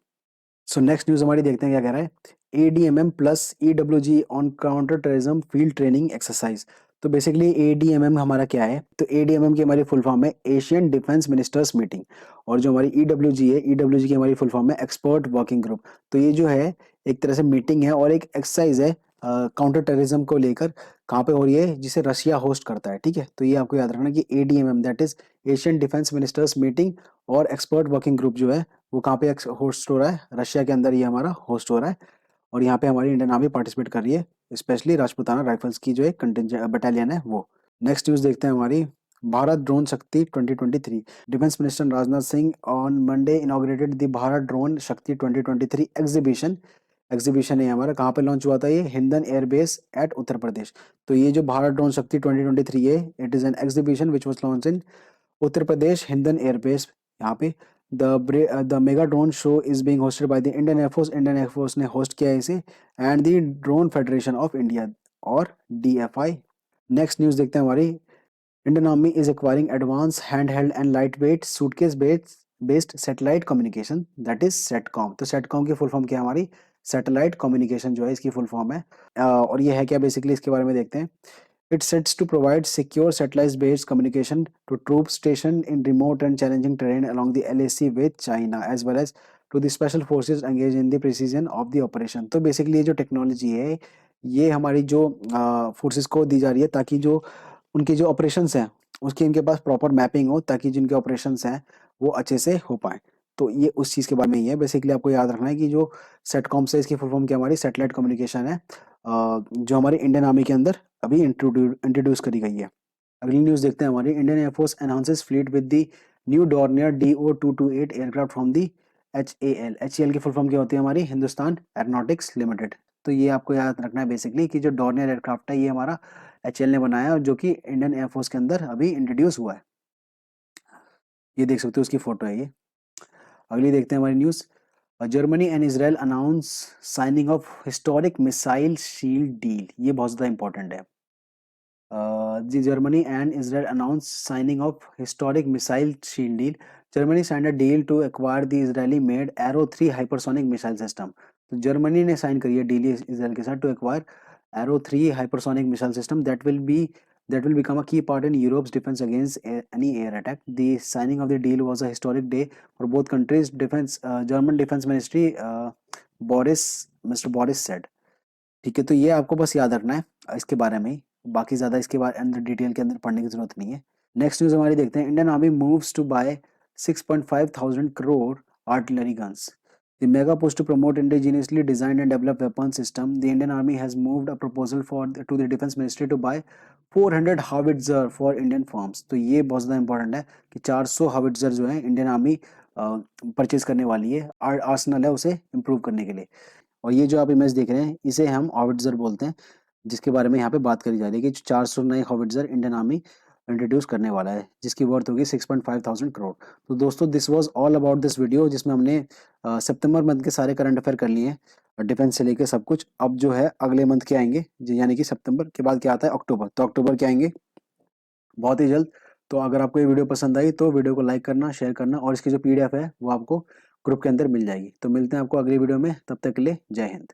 सो नेक्स्ट न्यूज़ हमारी देखते हैं क्या कह रहा है। ADMM plus EWG on counter terrorism field training exercise. तो बेसिकली ADMM हमारा क्या है, तो ADMM की हमारी फुल फॉर्म है एशियन डिफेंस मिनिस्टर्स मीटिंग, और जो हमारी EWG है, EWG की हमारी फुल फॉर्म है एक्सपर्ट वर्किंग ग्रुप। तो ये जो है एक तरह से मीटिंग है और एक एक्सरसाइज है काउंटर टेररिज्म को लेकर, कहाँ पे हो रही है, जिसे रशिया होस्ट करता है। ठीक है, तो ये आपको याद रखना कि ADMM that is Asian defence ministers meeting और एक्सपर्ट वर्किंग ग्रुप जो है वो कहाँ पे होस्ट हो रहा है, रशिया के अंदर ये हमारा होस्ट हो रहा है, और यहाँ पे हमारी इंडियन आर्मी पार्टिसिपेट कर रही है, स्पेशली राजपूताना राइफल्स की जो एक कंटिंजेंट बटालियन है वो। नेक्स्ट न्यूज़ देखते हैं हमारी, भारत ड्रोन शक्ति 2023। Defence minister Rajnath Singh on Monday inaugurated the Bharat drone शक्ति 2023 एग्जीबिशन है हमारा, कहाँ पे लॉन्च हुआ था ये, हिंदन एयरबेस एट उत्तर प्रदेश। तो ये जो भारत ड्रोन शक्ति 2023 है, it is an exhibition which was launch in Uttar Pradesh Hindon airbase. यहाँ पे the mega drone show is being hosted by the Indian air force, Indian air force ने होस्ट किया है इसे, and the drone federation of India और DFI। नेक्स्ट न्यूज़ देखते हैं हमारी, Indian army is acquiring advance hand held and light weight suitcase based satellite communication that is sitcom. तो सेटकॉम की फुल फॉर्म क्या है हमारी, सैटेलाइट कम्युनिकेशन जो है इसकी फुल फॉर्म है, और ये है क्या बेसिकली, इसके बारे में देखते हैं। It sets to provide secure satellite-based communication to troops stationed in remote and challenging terrain along the LAC with China, as well as to the special forces engaged in the precision of the operation। तो बेसिकली ये जो टेक्नोलॉजी है ये हमारी जो फोर्सेस को दी जा रही है, ताकि जो उनके जो ऑपरेशंस हैं उसकी इनके पास प्रॉपर मैपिंग हो, ताकि जिनके ऑपरेशंस हैं वो अच्छे से हो पाए। तो ये उस चीज़ के बारे में ही है। बेसिकली आपको याद रखना है कि जो सेटकॉम से, इसकी फुल फॉर्म क्या हमारी सैटेलाइट कम्युनिकेशन है, जो हमारी इंडियन आर्मी के अंदर अभी इंट्रोड्यूस करी गई है। अगली न्यूज़ देखते हैं हमारी, Indian air force announces fleet with the new Dornier DO-228 aircraft from the HAL की फुल फॉर्म क्या होती है हमारी, हिंदुस्तान एरोनॉटिक्स लिमिटेड। तो ये आपको याद रखना है बेसिकली कि जो डॉर्नियर एयरक्राफ्ट है ये हमारा HAL ने बनाया है, और जो कि इंडियन एयरफोर्स के अंदर अभी इंट्रोड्यूस हुआ है। ये देख सकते हो, उसकी फोटो है ये। अगली देखते हैं हमारी news, Germany and Israel announce signing off historic missile shield deal. ये बहुत ज़्यादा इंपॉर्टेंट है। Germany and Israel announced signing of historic missile shield deal. Germany signed a deal to acquire the Israeli-made Arrow 3 hypersonic missile system. तो जर्मनी ने साइन करी है डील इसराइल के साथ to acquire Arrow 3 hypersonic missile system that will become a key part in Europe's defense against any air attack. The signing of the deal was a historic day for both countries. German Defense Ministry Mr. Boris said. ठीक है, तो ये आपको बस याद रखना है इसके बारे में ही, बाकी ज़्यादा इसके बारे अंदर डिटेल के अंदर पढ़ने की जरूरत नहीं है। नेक्स्ट न्यूज़ हमारी देखते हैं, Indian army moves to buy 6.5 crore artillery guns. The mega push to promote indigenously designed and developed weapon system, the Indian Army has moved a proposal to the Defense Ministry to buy 400 howitzer for Indian firms। तो ये बहुत ज़्यादा इंपॉर्टेंट है कि 400 howitzer जो है इंडियन आर्मी परचेज करने वाली है, आर्सनल है उसे इम्प्रूव करने के लिए। और ये जो आप इमेज देख रहे हैं इसे हम हॉविट्जर बोलते हैं, जिसके बारे में यहाँ पे बात करी जा रही है कि 400 नए हॉविट्जर इंडियन आर्मी इंट्रोड्यूस करने वाला है, जिसकी वर्थ होगी 6.5 करोड़। तो दोस्तों this was all about this video, जिसमें हमने सितंबर मंथ के सारे करंट अफेयर कर लिए हैं, डिफेंस से लेकर सब कुछ। अब जो है अगले मंथ के आएंगे, यानी कि सितंबर के बाद क्या आता है, अक्टूबर। तो अक्टूबर के आएंगे बहुत ही जल्द। तो अगर आपको ये वीडियो पसंद आई तो वीडियो को लाइक करना, शेयर करना, और इसकी जो PDF है वो आपको ग्रुप के अंदर मिल जाएगी। तो मिलते हैं आपको अगली वीडियो में, तब तक के लिए जय हिंद।